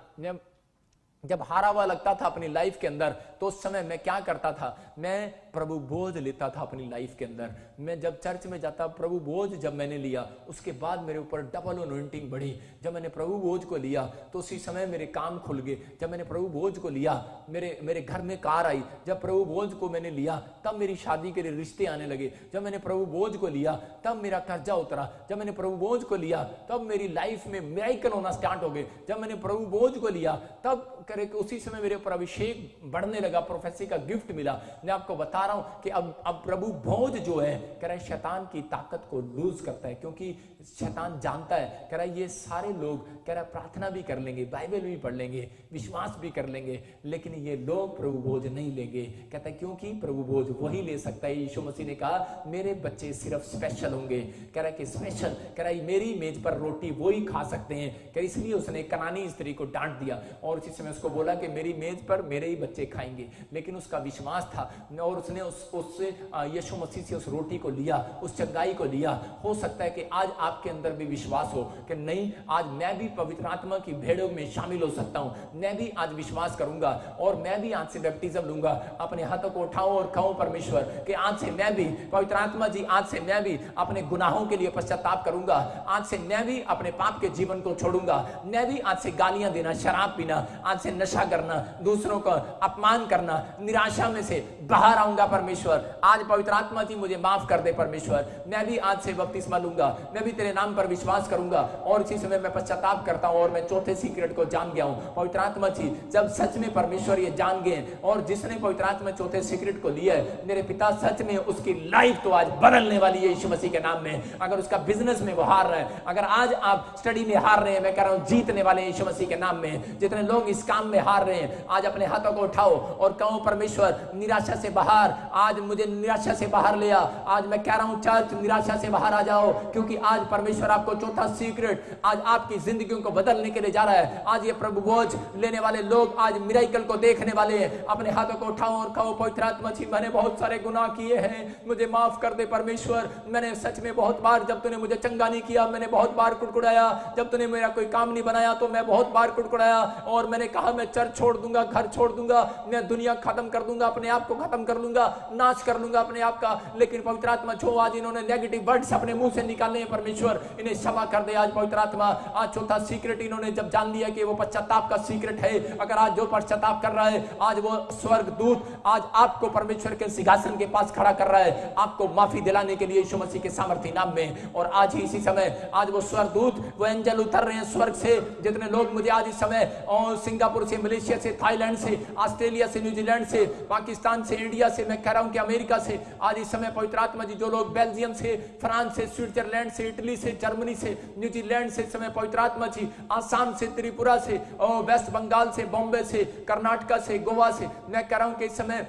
जब हारा हुआ लगता था अपनी लाइफ के अंदर, तो उस समय मैं क्या करता था, मैं प्रभु बोझ लेता था अपनी लाइफ के अंदर। मैं जब चर्च में जाता, प्रभु बोझ जब मैंने लिया, उसके बाद मेरे ऊपर डबल अनॉइंटिंग बढ़ी। जब मैंने प्रभु बोझ को लिया तो उसी समय मेरे काम खुल गए। जब मैंने प्रभु बोझ को लिया, मेरे घर में कार आई। जब प्रभु बोझ को मैंने लिया, तब मेरी शादी के लिए रिश्ते आने लगे। जब मैंने प्रभु बोझ को लिया, तब मेरा कर्जा उतरा। जब मैंने प्रभु बोझ को लिया, तब मेरी लाइफ में मिरेकल होना स्टार्ट हो गए। जब मैंने प्रभु बोझ को लिया, तब करे कि उसी समय मेरे ऊपर अभिषेक बढ़ने लगा, प्रोफेसी का गिफ्ट मिला। मैं आपको बता रहा हूं कि अब प्रभु बोझ जो है, कह रहा है शैतान की ताकत को लूज करता है, क्योंकि शैतान जानता है, कह रहा है ये सारे लोग, कह रहा है प्रार्थना भी कर लेंगे, बाइबल भी पढ़ लेंगे, विश्वास भी कर लेंगे, लेकिन ये लोग प्रभु बोझ नहीं लेंगे। कहता है क्योंकि प्रभु बोझ वही ले सकता है। यीशु मसीह ने कहा मेरे बच्चे सिर्फ स्पेशल होंगे। कह रहा है कि स्पेशल, कह रहा है मेरी मेज पर रोटी वही खा सकते हैं। कह इसलिए उसने कनानी स्त्री को डांट दिया और उसी समय उसको बोला कि मेरी मेज पर मेरे ही बच्चे खाएंगे। लेकिन उसका विश्वास था और उसने उससे यीशु मसीह से उस रोटी को लिया, उस चंगाई को लिया। हो सकता है कि आज आपके अंदर भी विश्वास हो कि नहीं, आज मैं भी पवित्र आत्मा की भेड़ों में शामिल हो सकता हूं। मैं भी आज विश्वास करूंगा और मैं भी आज से बैप्टिज्म लूंगा। अपने हाथों को उठाओ और कहो परमेश्वर कि आज से मैं भी, पवित्र आत्मा जी, आज से मैं भी अपने गुनाहों के लिए पश्चाताप करूंगा। आज से मैं भी अपने पाप के जीवन को छोड़ूंगा। मैं भी आज से गालियां देना, शराब पीना, आज से नशा करना, दूसरों का अपमान करना, निराशा में से बाहर आऊंगा। परमेश्वर आज पवित्र आत्मा जी मुझे माफ कर दे परमेश्वर। मैं भी आज से बपतिस्मा लूंगा, मैं भी तेरे नाम पर विश्वास करूंगा। और इसी समय मैं पश्चाताप करता हूं और मैं चौथे सीक्रेट को जान गया हूं। पवित्र आत्मा जी जब सच में परमेश्वर ये जान गए, और जिसने पवित्र आत्मा चौथे सीक्रेट को लिया है, मेरे पिता सच में उसकी लाइफ तो आज बदलने वाली है यीशु मसीह के नाम में। अगर उसका बिजनेस में वो हार रहा है, अगर आज आप स्टडी में हार रहे हैं, मैं कह रहा हूं जीतने वाले यीशु मसीह के नाम में। जितने लोग इस काम में हार रहे हैं, आज अपने हाथों को उठाओ और कहो परमेश्वर निराशा से बाहर, आज मुझे निराशा से बाहर ले आ। आज मैं कह रहा हूं चर्च निराशा से बाहर आ जाओ, क्योंकि आज परमेश्वर आपको चौथा सीक्रेट आज आपकी जिंदगियों को बदलने के लिए जा रहा है। आज ये प्रभु बोझ लेने वाले लोग आज मिरेकल को देखने वाले हैं। अपने हाथों को उठाओ और कहो पवित्र आत्मा जी मैंने बहुत सारे गुनाह किए हैं, मुझे माफ कर दे परमेश्वर। मैंने सच में बहुत बार, जब तूने मुझे चंगा नहीं किया, मैंने बहुत बार कुड़कुड़ाया। जब तूने मेरा कोई काम नहीं बनाया तो मैं बहुत बार कुड़कुड़ाया और मैंने कहा मैं चर्च छोड़ दूंगा, घर छोड़ दूंगा, मैं दुनिया खत्म कर दूंगा, अपने आप को खत्म कर लूंगा, नाश कर लूंगा अपने आप का। लेकिन पवित्र आत्मा जो आज इन्होंने नेगेटिव वर्ड्स अपने मुंह से निकाले हैं परमेश्वर, इन्हें क्षमा कर दे आज पवित्र आत्मा। आज चौथा सीक्रेट इन्होंने जब जान लिया कि वो पश्चाताप का सीक्रेट है, अगर आज जो पश्चाताप कर रहा है, आज वो स्वर्ग दूत आज आपको परमेश्वर के सिंहासन के पास खड़ा कर रहा है, आपको माफी दिलाने के लिए यीशु मसीह के सामर्थ्य नाम में। और आज ही इसी समय आज वो स्वर्ग दूत, वो एंजल उतर रहे हैं स्वर्ग से। जितने लोग मुझे आज इस समय और सिंगापुर से, मलेशिया से, थाईलैंड से, ऑस्ट्रेलिया से, न्यूजीलैंड से, पाकिस्तान से, इंडिया से, मैं कह रहा हूं कि अमेरिका से, आज इस समय पवित्र आत्मा जी जो लोग बेल्जियम से, फ्रांस से, स्विट्जरलैंड से, इटली से, जर्मनी से, न्यूजीलैंड से, समय पवित्र आत्मा जी आसाम से, त्रिपुरा से, वेस्ट बंगाल से, बॉम्बे से, कर्नाटका से, गोवा से, मैं कह रहा हूं कि इस समय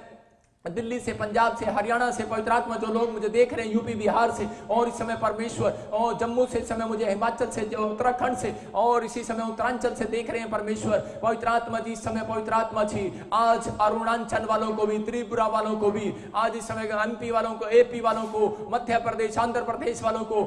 दिल्ली से, पंजाब से, हरियाणा से, पवित्र आत्मा जो लोग मुझे देख रहे हैं, यूपी, बिहार से, और इस समय परमेश्वर और जम्मू से, समय मुझे हिमाचल से, उत्तराखंड से, और इसी समय उत्तरांचल से देख रहे हैं परमेश्वर। पवित्र आत्मा जी इस समय पवित्र आत्मा जी आज अरुणाचल वालों को भी, त्रिपुरा वालों को भी, आज इस समय एमपी वालों को, एपी वालों को, मध्य प्रदेश, आंध्र प्रदेश वालों को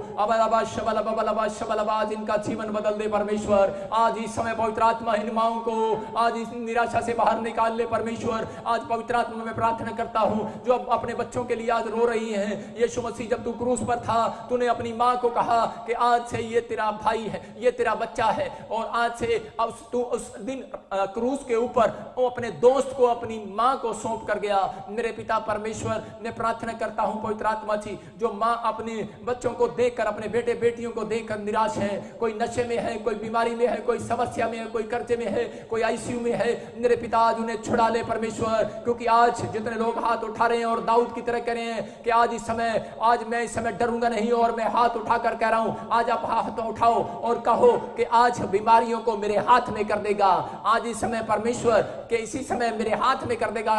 आज इनका जीवन बदल दे परमेश्वर। आज इस समय पवित्र आत्मा इन माओं को आज इस निराशा से बाहर निकाल ले परमेश्वर। आज पवित्र आत्मा में प्रार्थना करता हूं जो अपने बच्चों के लिए आज रो रही हैं। यीशु मसीह जब तू क्रूस पर था तूने अपनी माँ को कहा कि आज से ये तेरा भाई है, ये तेरा बच्चा है, और आज से अब तू उस दिन क्रूस के ऊपर वो अपने दोस्त को, अपनी माँ को सौंप कर गया। मेरे पिता परमेश्वर, मैं प्रार्थना करता हूं पवित्र आत्मा जी, जो माँ अपने बच्चों को देखकर, अपने बेटे बेटियों को देखकर निराश है, कोई नशे में है, कोई बीमारी में है, कोई समस्या में है, कोई कर्जे में है, कोई आईसीयू में है, मेरे पिता आज उन्हें छुड़ा ले परमेश्वर। क्योंकि आज जितने लोग हाथ उठा रहे हैं और दाऊद की तरह कह रहे हैं कि आज इस समय, आज मैं इस समय डरूंगा नहीं, और मैं हाथ उठाकर कह रहा हूं, आज आप हाथ उठाओ और कहो कि आज बीमारियों को मेरे हाथ में कर देगा। आज इस समय परमेश्वर के इसी समय मेरे हाथ में कर देगा।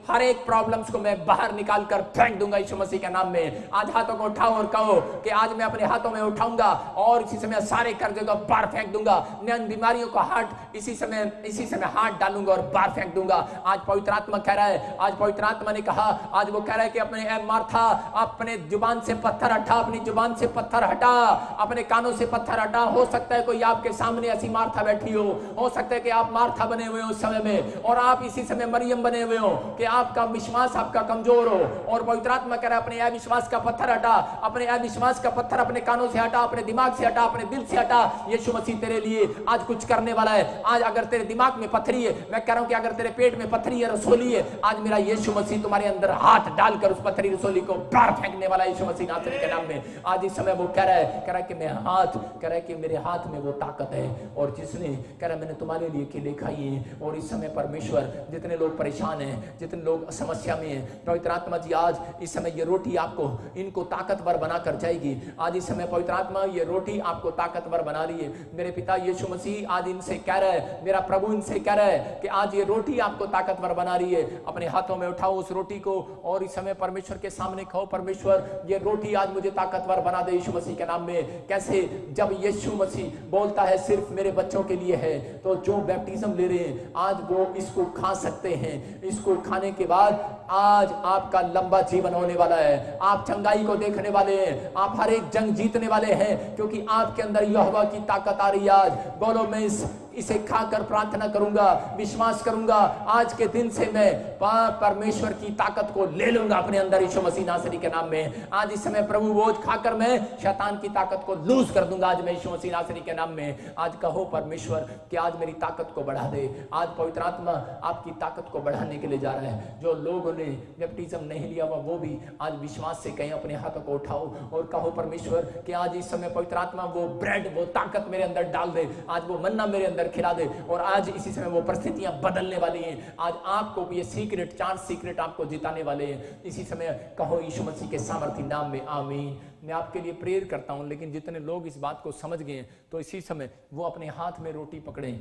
हर एक प्रॉब्लम्स को मैं बाहर निकाल कर फेंक दूंगा यीशु मसीह के नाम में। आज हाथों को उठाओ और कहो कि आज मैं अपने हाथों में उठाऊंगा और इसी समय सारे कर्जे को बाहर फेंक दूंगा। नैन बीमारियों को हाथ इसी समय हाथ डालूंगा और बाहर फेंक दूंगा। आज पवित्र आत्मा कह रहा है, आज पवित्र आत्मा ने कहा, आज वो कह रहा है कि अपने मार्था, अपने जुबान से पत्थर हटा, अपनी जुबान से पत्थर हटा, अपने कानों से पत्थर हटा। हो सकता है कोई आपके सामने ऐसी मार्था बैठी हो सकता है कि आप मार्था बने हुए हो उस समय में, और आप इसी समय मरियम बने हुए हो कि आपका विश्वास आपका कमजोर हो। और पवित्र आत्मा कह रहा है अपने अविश्वास का पत्थर हटा, अपने अविश्वास का पत्थर अपने कानों से हटा, अपने दिमाग से हटा, अपने दिल से हटा। यीशु मसीह तेरे लिए आज कुछ करने वाला है। आज अगर तेरे दिमाग में पत्थरी है, मैं कह रहा हूं कि अगर तेरे पेट में पत्थरी है, रसोली है, आज मेरा यीशु मसीह तुम्हारे अंदर हाथ डालकर उस पत्थरी रसोली को बाहर फेंकने वाला यीशु मसीह नासरी के नाम में। आज इस समय वो कह रहा है कि मैं हाथ, कह रहा है कि मेरे हाथ में वो ताकत है, और जिसने कह रहा है मैंने तुम्हारे लिए खिले खाई है। और इस समय परमेश्वर, जितने लोग परेशान हैं, जितने लोग समस्या में हैं, पवित्र आत्मा जी आज इस समय ये रोटी आपको, इनको ताकतवर बनाकर जाएगी। आज इस समय पवित्र आत्मा ये रोटी आपको ताकतवर बना रही है। मेरे पिता यीशु मसीह आज इनसे कह रहा है, मेरा प्रभु इनसे कह रहा है कि आज ये रोटी आपको ताकतवर बना रही है। अपने हाथों में उठाओ उस रोटी को और इस समय परमेश्वर के सामने कहो, परमेश्वर ये रोटी आज मुझे ताकतवर बना दे यीशु मसीह के नाम में। कैसे? जब यीशु मसीह बोलता है सिर्फ मेरे बच्चों के लिए है, तो जो बैप्टिज्म ले रहे हैं आज वो इसको खा सकते हैं। इसको खाने के बाद आज आपका लंबा जीवन होने वाला है। आप चंगाई को देखने वाले हैं, आप हर एक जंग जीतने वाले हैं, क्योंकि आपके अंदर यहोवा की ताकत आ रही है। आज बोलो, मैं इसे खाकर प्रार्थना करूंगा, विश्वास करूंगा, आज के दिन से मैं परमेश्वर की ताकत को ले लूंगा अपने अंदर यीशु मसीह नासरी के नाम में। आज इस समय प्रभु भोज खाकर मैं शैतान की ताकत को लूज कर दूंगा आज मैं यीशु मसीह नासरी के नाम में। आज कहो परमेश्वर कि आज मेरी ताकत को बढ़ा दे। आज पवित्र आत्मा आपकी ताकत को बढ़ाने के लिए जा रहा है। जो लोगों ने बैप्टिज्म नहीं लिया हुआ वो भी आज विश्वास से कहीं अपने हाथों को उठाओ और कहो परमेश्वर कि आज इस समय पवित्र आत्मा वो ब्रेड, वो ताकत मेरे अंदर डाल दे, आज वो मन्ना मेरे अंदर खिला दे, और आज इसी समय वो परिस्थितियां बदलने वाली हैं। आज आपको ये सीक्रेट, 4 सीक्रेट आपको जिताने वाले हैं। इसी समय कहो यीशु मसीह के सामर्थी नाम में आमीन। मैं आपके लिए प्रेयर करता हूं, लेकिन जितने लोग इस बात को समझ गए हैं तो इसी समय वो अपने हाथ में रोटी पकड़ें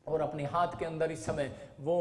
और अपने हाथ के अंदर इस समय वो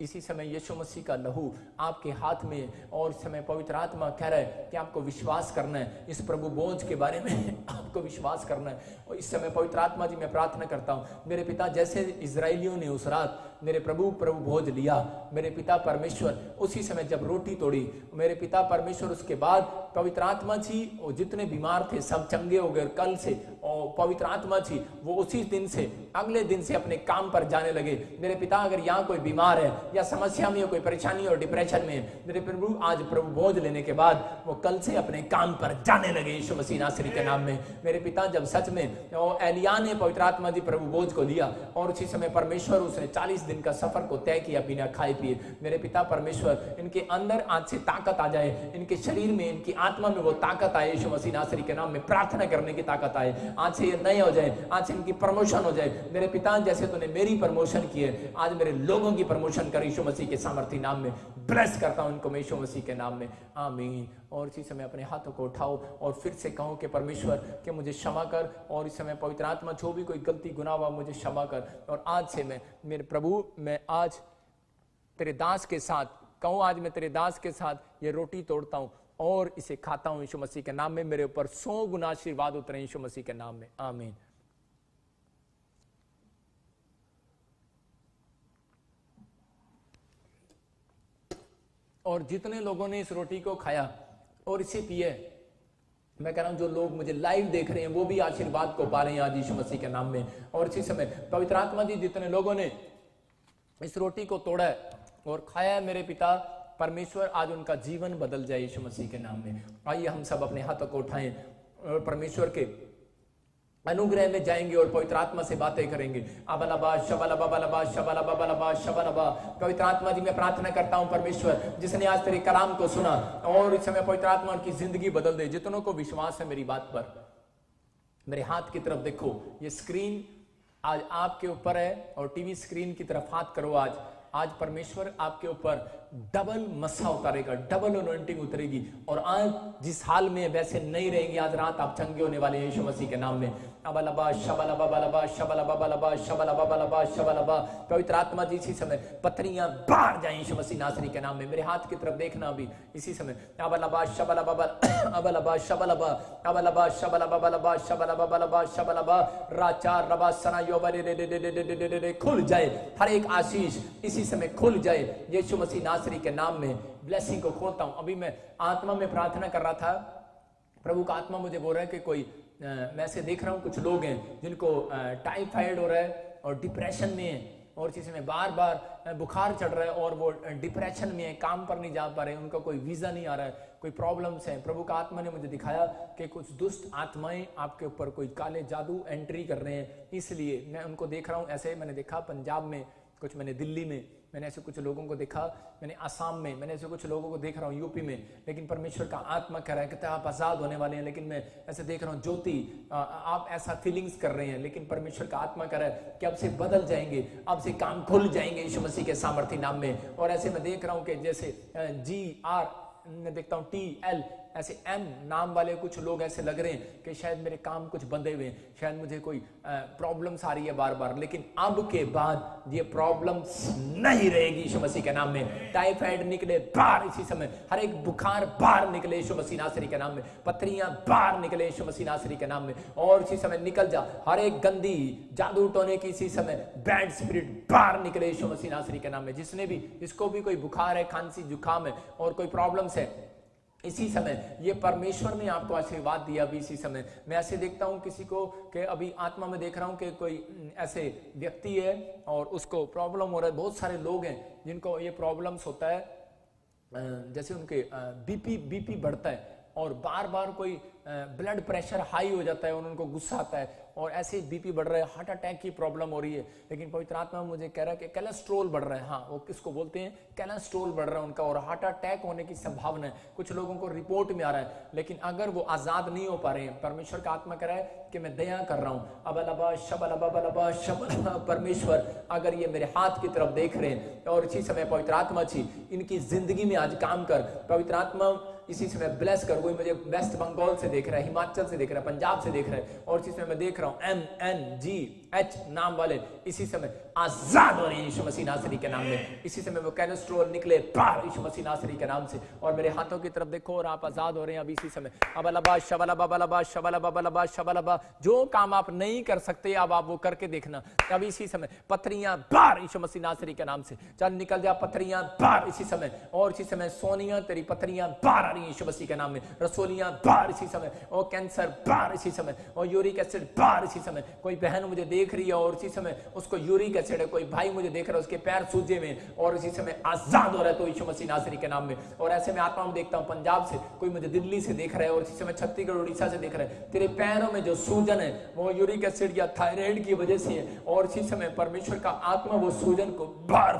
इसी समय यीशु मसीह का लहू आपके हाथ में, और इस समय पवित्र आत्मा कह रहा है कि आपको विश्वास करना है इस प्रभु बोझ के बारे में आपको विश्वास करना है। और इस समय पवित्र आत्मा जी मैं प्रार्थना करता हूँ मेरे पिता, जैसे इजराइलियों ने उस रात मेरे प्रभु भोज लिया, मेरे पिता परमेश्वर उसी समय जब रोटी तोड़ी, मेरे पिता परमेश्वर उसके बाद पवित्र आत्मा जी और जितने बीमार थे सब चंगे हो गए कल से, और पवित्र आत्मा जी वो उसी दिन से अगले दिन से अपने काम पर जाने लगे। मेरे पिता अगर यहाँ कोई बीमार है या समस्या में हो, कोई परेशानी और डिप्रेशन में, मेरे प्रभु आज प्रभु भोज लेने के बाद वो कल से अपने काम पर जाने लगे यीशु मसीह नासरी के नाम में। मेरे पिता जब सच में एलिया ने पवित्र आत्मा जी प्रभु भोज को लिया और उसी समय परमेश्वर उसने 40 दिन का सफर को तय किया बिना खाए पिए। मेरे पिता परमेश्वर इनके अंदर आज से ताकत आ जाए, इनके शरीर में, इनकी आत्मा में वो ताकत आए यीशु मसीह नासरी के नाम में, प्रार्थना करने की ताकत आए। आज से ये नए हो जाए, आज से इनकी प्रमोशन हो जाए। मेरे पिता जैसे तूने मेरी प्रमोशन की है, आज मेरे लोगों की प्रमोशन कर यीशु मसीह के सामर्थी नाम में। ब्लेस करता हूं इनको मैं यीशु मसीह के नाम में, आमीन। और इसी समय अपने हाथों को उठाओ और फिर से कहो कि परमेश्वर कि मुझे क्षमा कर, और इस समय पवित्र आत्मा जो भी कोई गलती गुनाह हुआ मुझे क्षमा कर। और आज से मैं मेरे प्रभु, मैं आज तेरे दास के साथ कहूँ, आज मैं तेरे दास के साथ ये रोटी तोड़ता हूँ और इसे खाता हूँ यीशु मसीह के नाम में। मेरे ऊपर 100 गुना आशीर्वाद उतरे यीशु मसीह के नाम में, आमीन। और जितने लोगों ने इस रोटी को खाया और इसे पिए, मैं कह रहा हूं जो लोग मुझे लाइव देख रहे हैं वो भी आशीर्वाद को पा रहे हैं आज यीशु मसीह के नाम में। और इसी समय पवित्र आत्मा जी जितने लोगों ने इस रोटी को तोड़ा है और खाया है, मेरे पिता परमेश्वर आज उनका जीवन बदल जाए यीशु मसीह के नाम में। आइए हम सब अपने हाथों को उठाएं और परमेश्वर के अनुग्रह में जाएंगे और पवित्र आत्मा से बातें करेंगे। अबलबा शबलबा बलबा शबलबा बलबा शबलबा। पवित्र आत्मा जी मैं प्रार्थना करता हूं परमेश्वर, जिसने आज तेरे कलाम को सुना और इस समय पवित्र आत्मा की जिंदगी बदल दे। जितनों को विश्वास है मेरी बात पर, मेरे हाथ की तरफ देखो, ये स्क्रीन आज आपके ऊपर है और टीवी स्क्रीन की तरफ हाथ करो। आज परमेश्वर आपके ऊपर डबल मसा उतारेगा, डबल अनॉइंटिंग उतरेगी और आज जिस हाल में वैसे नहीं रहेंगे। आज रात आप चंगे होने वाले हैं यीशु मसीह के नाम में। अबलबा शबलबा बलबा शबलबा बलबा शबलबा बलबा शबलबा। पवित्र आत्मा जी इसी समय पत्थरियां बाहर जाएं यीशु मसीह नासरी के नाम में। मेरे हाथ की तरफ देखना अभी इसी समय। अबलबा शबलबा अबलबा शबलबा अबलबा शबलबा बलबा शबलबा बलबा शबलबा राचा रबा सना योबरे खुल जाए। हर एक आशीष इसी समय खुल जाए यीशु मसीह नासरी के नाम में। ब्लेसिंग को खोलता हूं। अभी मैं आत्मा में प्रार्थना कर रहा था, प्रभु का आत्मा मुझे बोल रहा है कि कोई मैं ऐसे देख रहा हूं कुछ लोग हैं जिनको टाइफाइड हो रहा है और डिप्रेशन में है और किसी में बार बार बुखार चढ़ रहा है और वो डिप्रेशन में है, काम पर नहीं जा पा रहे, उनका कोई वीजा नहीं आ रहा है, कोई प्रॉब्लम्स है। प्रभु का आत्मा ने मुझे दिखाया कि कुछ दुष्ट आत्माएं आपके ऊपर कोई काले जादू एंट्री कर रहे हैं, इसलिए मैं उनको देख रहा हूं। ऐसे मैंने देखा पंजाब में कुछ, मैंने दिल्ली में, मैंने ऐसे कुछ लोगों को देखा, मैंने आसाम में, मैंने ऐसे कुछ लोगों को देख रहा हूँ यूपी में। लेकिन परमेश्वर का आत्मा कह रहा है कि आप आजाद होने वाले हैं। लेकिन मैं ऐसे देख रहा हूँ ज्योति, आप ऐसा फीलिंग्स कर रहे हैं, लेकिन परमेश्वर का आत्मा कह रहा है कि अब से बदल जाएंगे, अब से काम खुल जाएंगे यीशु मसीह के सामर्थ्य नाम में। और ऐसे मैं देख रहा हूँ कि जैसे GR मैं देखता हूँ TL, ऐसे M नाम वाले कुछ लोग ऐसे लग रहे हैं कि शायद मेरे काम कुछ बंधे हुए हैं, शायद मुझे कोई प्रॉब्लम्स आ रही है बार बार, लेकिन अब के बाद ये प्रॉब्लम्स नहीं रहेगी यीशु मसीह के नाम में। टाइफाइड निकले बाहर इसी समय, हर एक बुखार बाहर निकले यीशु मसीह नासरी के नाम में, पत्थरियां बाहर निकले यीशु मसीह नासरी के नाम में। और इसी समय निकल जा हर एक गंदी जादू टोने की इसी समय बैड स्पिरिट बाहर निकले यीशु मसीह नासरी के नाम में। जिसने भी, जिसको भी कोई बुखार है, खांसी जुकाम है और कोई प्रॉब्लम्स है, इसी समय ये परमेश्वर ने आपको आशीर्वाद दिया। अभी इसी समय मैं ऐसे देखता हूं किसी को कि अभी आत्मा में देख रहा हूं कि कोई ऐसे व्यक्ति है और उसको प्रॉब्लम हो रहा है। बहुत सारे लोग हैं जिनको ये प्रॉब्लम्स होता है, जैसे उनके बीपी बढ़ता है और बार बार कोई ब्लड प्रेशर हाई हो जाता है और उनको गुस्सा आता है और ऐसे बीपी बढ़ रहा है, हार्ट अटैक की प्रॉब्लम हो रही है। लेकिन पवित्र आत्मा मुझे कह रहा है कि कोलेस्ट्रॉल बढ़ रहा है। हाँ, वो किसको बोलते हैं, कोलेस्ट्रॉल बढ़ रहा है उनका और हार्ट अटैक होने की संभावना है। कुछ लोगों को रिपोर्ट में आ रहा है, लेकिन अगर वो आजाद नहीं हो पा रहे हैं, परमेश्वर का आत्मा कह रहा है कि मैं दया कर रहा हूँ। अबलबा शबलबा बलबा शबलबा। परमेश्वर अगर ये मेरे हाथ की तरफ देख रहे हैं और इसी समय पवित्र आत्मा जी इनकी जिंदगी में आज काम कर। पवित्र आत्मा इसी समय ब्लेस कर। कोई मुझे वेस्ट बंगाल से देख रहा है, हिमाचल से देख रहा है, पंजाब से देख रहा है और इसी समय मैं देख रहा हूं MNGH नाम वाले इसी समय आजाद हो रहे हैं यीशु मसीह नासरी के नाम में। इसी समय वो कोलेस्ट्रॉल निकले बाहर यीशु मसीह नासरी के नाम से। और मेरे हाथों की तरफ देखो और आप आजाद हो रहे हैं अभी इसी समय। अबलबा शबलबा बलबा शबलबा बलबा शबलबा। जो काम आप नहीं कर सकते अब आप वो करके देखना। अभी इसी समय पत्थरियां बाहर यीशु मसीह नासरी के नाम से। चल निकल जा पत्थरियां बाहर इसी समय। और इसी समय सोनिया तेरी पत्थरियां बाहर यीशु मसीह के नाम में। रसोलियां बाहर इसी समय और कैंसर बाहर इसी समय और यूरिक एसिड बाहर इसी समय। कोई बहन मुझे देख रही है और इसी समय उसको यूरिक एसिड है, कोई भाई मुझे देख रहा है उसके पैर सूजे में और इसी समय आजाद हो रहा है तो यीशु मसीह नासरी के नाम में। और ऐसे में आत्मा में देखता हूं पंजाब से, कोई मुझे दिल्ली से देख रहा है और इसी समय छत्तीसगढ़ उड़ीसा से देख रहा है। तेरे पैरों में जो सूजन है वो यूरिक एसिड या थायराइड की वजह से है और इसी समय परमेश्वर का आत्मा वो सूजन को बाहर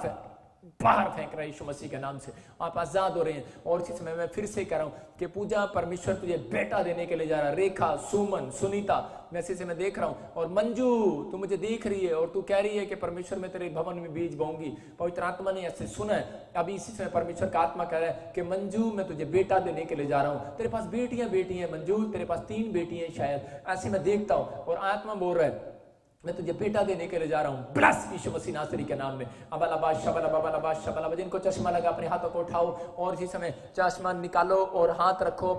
फेंक रहा है यीशु मसीह के नाम से। आप आजाद हो रहे हैं। और इसी समय मैं फिर से कह रहा हूं कि पूजा परमेश्वर तुझे बेटा देने के लिए जा रहा है। रेखा, सुमन, सुनीता मैं इसी समय देख रहा हूं और मंजू तू मुझे देख रही है और तू कह रही है कि परमेश्वर में तेरे भवन में बीज बोऊंगी। पवित्र आत्मा ने ऐसे सुना है। अभी इसी समय परमेश्वर का आत्मा कह रहा है कि मंजू मैं तुझे बेटा देने के लिए जा रहा हूं। तेरे पास बेटियां मंजू, तेरे पास 3 बेटियां शायद, ऐसे मैं देखता हूं और आत्मा बोल रहा है मैं तुझे बेटा देने के लिए जा रहा हूं। ब्लेस यीशु मसीह नासरी के नाम में। अबलबा शबलबा बलबा शबलबा। जिनको चश्मा लगा अपने हाथों को उठाओ और इसी समय चश्मा निकालो और हाथ रखो,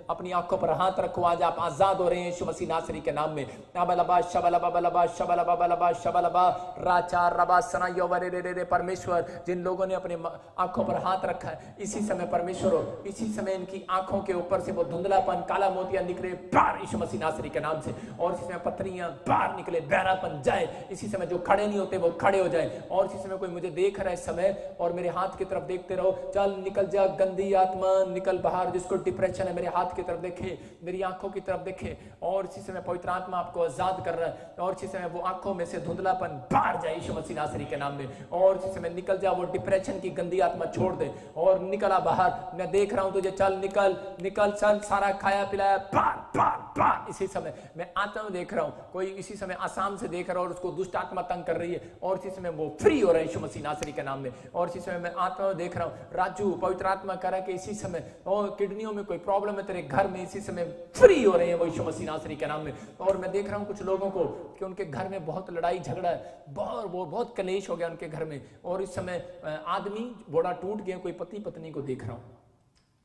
अपनी आंखों पर हाथ रखो। आज आप आजाद हो रहे हैं यीशु मसीह नासरी के नाम में। अबलबा शबलबा बलबा शबलबा बलबा शबलबा राचा रबा सना योवरे। परमेश्वर जिन लोगों ने अपने आंखों पर हाथ रखा है इसी समय परमेश्वर इसी समय इनकी आंखों के ऊपर से वो धुंधलापन, काला मोतिया निकले बाहर यीशु मसीह नासरी के नाम से। और इसी समय पत्थरियां बाहर निकले, बहरा लचीलापन जाए, इसी समय जो खड़े नहीं होते वो खड़े हो जाए। और इसी समय कोई मुझे देख रहा है इस समय और मेरे हाथ की तरफ देखते रहो, चल निकल जा गंदी आत्मा, निकल बाहर। जिसको डिप्रेशन है मेरे हाथ की तरफ देखे, मेरी आंखों की तरफ देखे, और इसी समय पवित्र आत्मा आपको आजाद कर रहा है। और इसी समय वो आंखों में से धुंधलापन बाहर जाए यीशु मसीह नासरी के नाम में। और इसी समय निकल जा, वो डिप्रेशन की गंदी आत्मा छोड़ दे और निकला बाहर। मैं देख रहा हूं तुझे, चल निकल निकल, चल सारा खाया पिलाया बाहर बाहर बाहर। इसी समय मैं आत्मा में देख रहा हूं, कोई इसी समय आसाम से देख रहा है और उसको दुष्ट आत्मा तंग कर रही है, और इसी समय वो फ्री हो रहा है यीशु मसीह नासरी के नाम में। और इसी समय मैं आत्मा में देख रहा हूं, राजू पवित्र आत्मा कह रहा है कि इसी समय और किडनियों में कोई प्रॉब्लम है तेरे घर में, इसी समय फ्री हो रहे हैं वो यीशु मसीह नासरी के नाम में। और मैं देख रहा हूं कुछ लोगों को कि उनके घर में बहुत लड़ाई झगड़ा है, बहुत कलेश हो गया उनके घर में, और इस समय आदमी बड़ा टूट गया। कोई पति पत्नी को देख रहा हूं,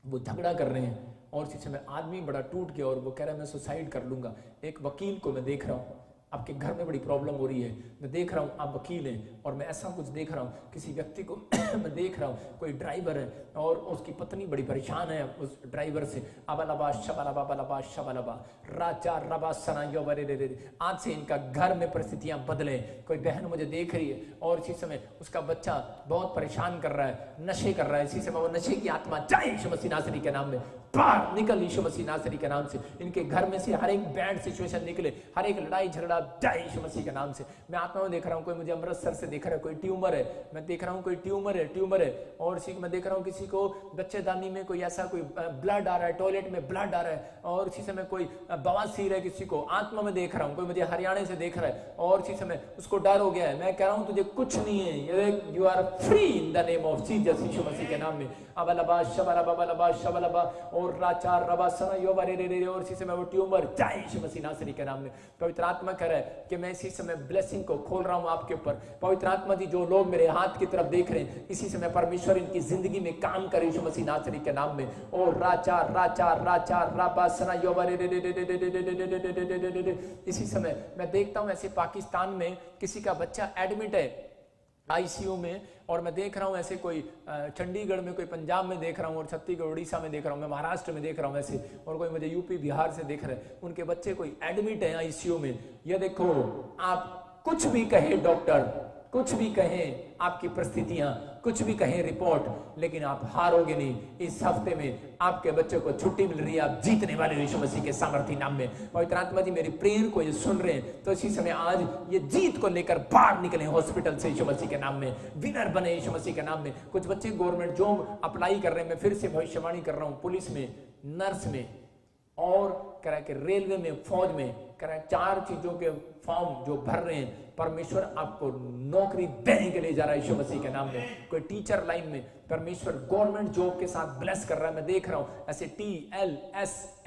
वो झगड़ा कर रहे हैं, और इसी समय आदमी बड़ा टूट गया और वो कह रहा है मैं सुसाइड कर लूंगा। एक वकील को मैं देख रहा हूं, आपके घर में बड़ी प्रॉब्लम हो रही है, मैं देख रहा हूं आप वकील हैं, और मैं ऐसा कुछ देख रहा हूं किसी व्यक्ति को मैं देख रहा हूं कोई ड्राइवर है और उसकी पत्नी बड़ी परेशान है उस ड्राइवर से। अबलबा शबलबा बलबा शबलबा राजा रबा सनायो बरे रे रे। आज से इनका घर में परिस्थितियां बदले। कोई बहन मुझे देख रही है और इसी समय उसका बच्चा बहुत परेशान कर रहा है, नशे कर रहा है, इसी समय वो नशे की आत्मा जाए यीशु मसीह नासरी के नाम में, बाहर निकल यीशु मसीह नासरी के नाम से। इनके घर में से हर एक बैड सिचुएशन निकले, हर एक लड़ाई झगड़ा जाए यीशु मसीह के नाम से। मैं आत्मा में देख रहा हूं, कोई मुझे अमृतसर से देख रहा है, कोई ट्यूमर है, मैं देख रहा हूं कोई ट्यूमर है, और इसी मैं देख रहा हूं किसी को बच्चेदानी में कोई ऐसा कोई ब्लड आ रहा है, टॉयलेट में ब्लड आ रहा है, और इसी समय कोई बवासीर है किसी को। आत्मा में देख रहा हूं कोई मुझे हरियाणा से देख रहा है और इसी समय उसको डर हो गया है। मैं कह रहा हूं तुझे कुछ नहीं है, you are free in the name of Jesus यीशु मसीह के नाम में। अबलबा शबलबा बलबा शबलबा और राचा रबा सनायो बरे रे रे। और इसी समय वो ट्यूमर जाए यीशु मसीह नासरी के नाम में। पवित्र आत्मा कह रहा है कि मैं इसी समय ब्लेसिंग को खोल रहा हूं आपके ऊपर। पवित्र आत्मा जी, जो लोग मेरे हाथ की तरफ देख रहे हैं, इसी समय परमेश्वर इनकी जिंदगी में काम करे यीशु मसीह नासरी के नाम में। और राचा राचा राचा रबा सनायो बरे रे रे। इसी समय मैं देखता हूं ऐसे पाकिस्तान में किसी का बच्चा एडमिट है आईसीयू में, और मैं देख रहा हूं ऐसे कोई चंडीगढ़ में, कोई पंजाब में देख रहा हूं, और छत्तीसगढ़ उड़ीसा में देख रहा हूं, मैं महाराष्ट्र में देख रहा हूं ऐसे, और कोई मुझे यूपी बिहार से देख रहे हैं, उनके बच्चे कोई एडमिट है आईसीयू में। ये देखो, आप कुछ भी कहे डॉक्टर, कुछ भी कहें आपकी परिस्थितियां, कुछ भी कहें रिपोर्ट, लेकिन आप हारोगे नहीं। इस हफ्ते में आपके बच्चों को छुट्टी मिल रही है, आप जीतने वाले यीशु मसीह के सामर्थी नाम में। पवित्र आत्मा जी मेरी प्रेयर को ये सुन रहे हैं, तो इसी समय आज ये जीत को लेकर बाहर निकले हॉस्पिटल से यीशु मसीह के नाम में, विनर बने यीशु मसीह के नाम में। कुछ बच्चे गवर्नमेंट जॉब अप्लाई कर रहे हैं, मैं फिर से भविष्यवाणी कर रहा हूं, पुलिस में, नर्स में, और कह रहा है कि रेलवे में, फौज में, कह रहा है 4 चीजों के फॉर्म जो भर रहे हैं, परमेश्वर आपको नौकरी देने के लिए जा रहा है यीशु मसीह के नाम में। कोई टीचर लाइन में परमेश्वर गवर्नमेंट जॉब के साथ ब्लेस कर रहा है। मैं देख रहा हूं ऐसे TLSMNP,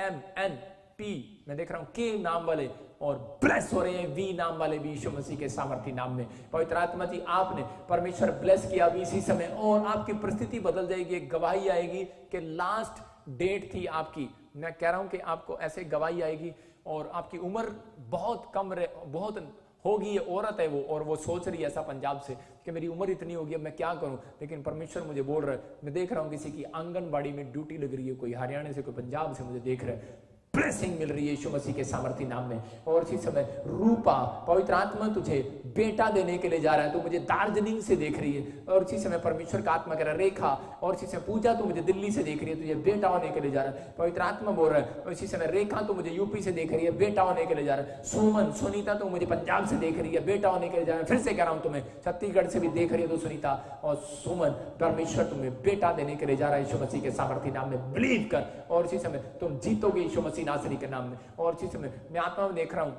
मैं देख रहा हूं के नाम वाले, और ब्लेस हो रहे हैं वी नाम वाले भी यीशु मसीह के सामर्थी नाम में। पवित्र आत्मा जी, आपने परमेश्वर ब्लेस किया अभी इसी समय, और आपकी परिस्थिति बदल जाएगी। एक गवाही आएगी कि लास्ट डेट थी आपकी, मैं कह रहा हूं कि आपको ऐसे गवाही आएगी, और आपकी उम्र बहुत कम बहुत होगी। ये औरत है वो, और वो सोच रही है ऐसा पंजाब से कि मेरी उम्र इतनी होगी, अब मैं क्या करूं, लेकिन परमेश्वर मुझे बोल रहा है। मैं देख रहा हूं किसी की आंगनबाड़ी में ड्यूटी लग रही है, कोई हरियाणा से, कोई पंजाब से मुझे देख रहा है, ब्लेसिंग मिल रही है यीशु मसीह के सामर्थी नाम में। और इसी समय रूपा, पवित्र आत्मा तुझे बेटा देने के लिए जा रहा है, तो मुझे दार्जिलिंग से देख रही है, और इसी समय परमेश्वर का आत्मा कह रहा है रेखा, और इसी समय पूजा तो मुझे दिल्ली से देख रही है, तुझे बेटा होने के लिए जा रहा है। पवित्र आत्मा बोल रहा है, और इसी समय रेखा तो मुझे यूपी से देख रही है, बेटा होने के लिए जा रहा है। सुमन, सुनीता तो मुझे पंजाब से देख रही है, बेटा होने के लिए जा रहा है। फिर से कह रहा हूं तुम्हें, छत्तीसगढ़ से भी देख रही है तो सुनीता और सुमन, परमेश्वर तुम्हें बेटा देने के लिए जा रहा है यीशु मसीह के सामर्थी नाम में। बिलीव कर, और इसी समय तुम जीतोगे यीशु मसीह नासरी के नाम में। और इसी समय मैं आत्मा में देख रहा हूं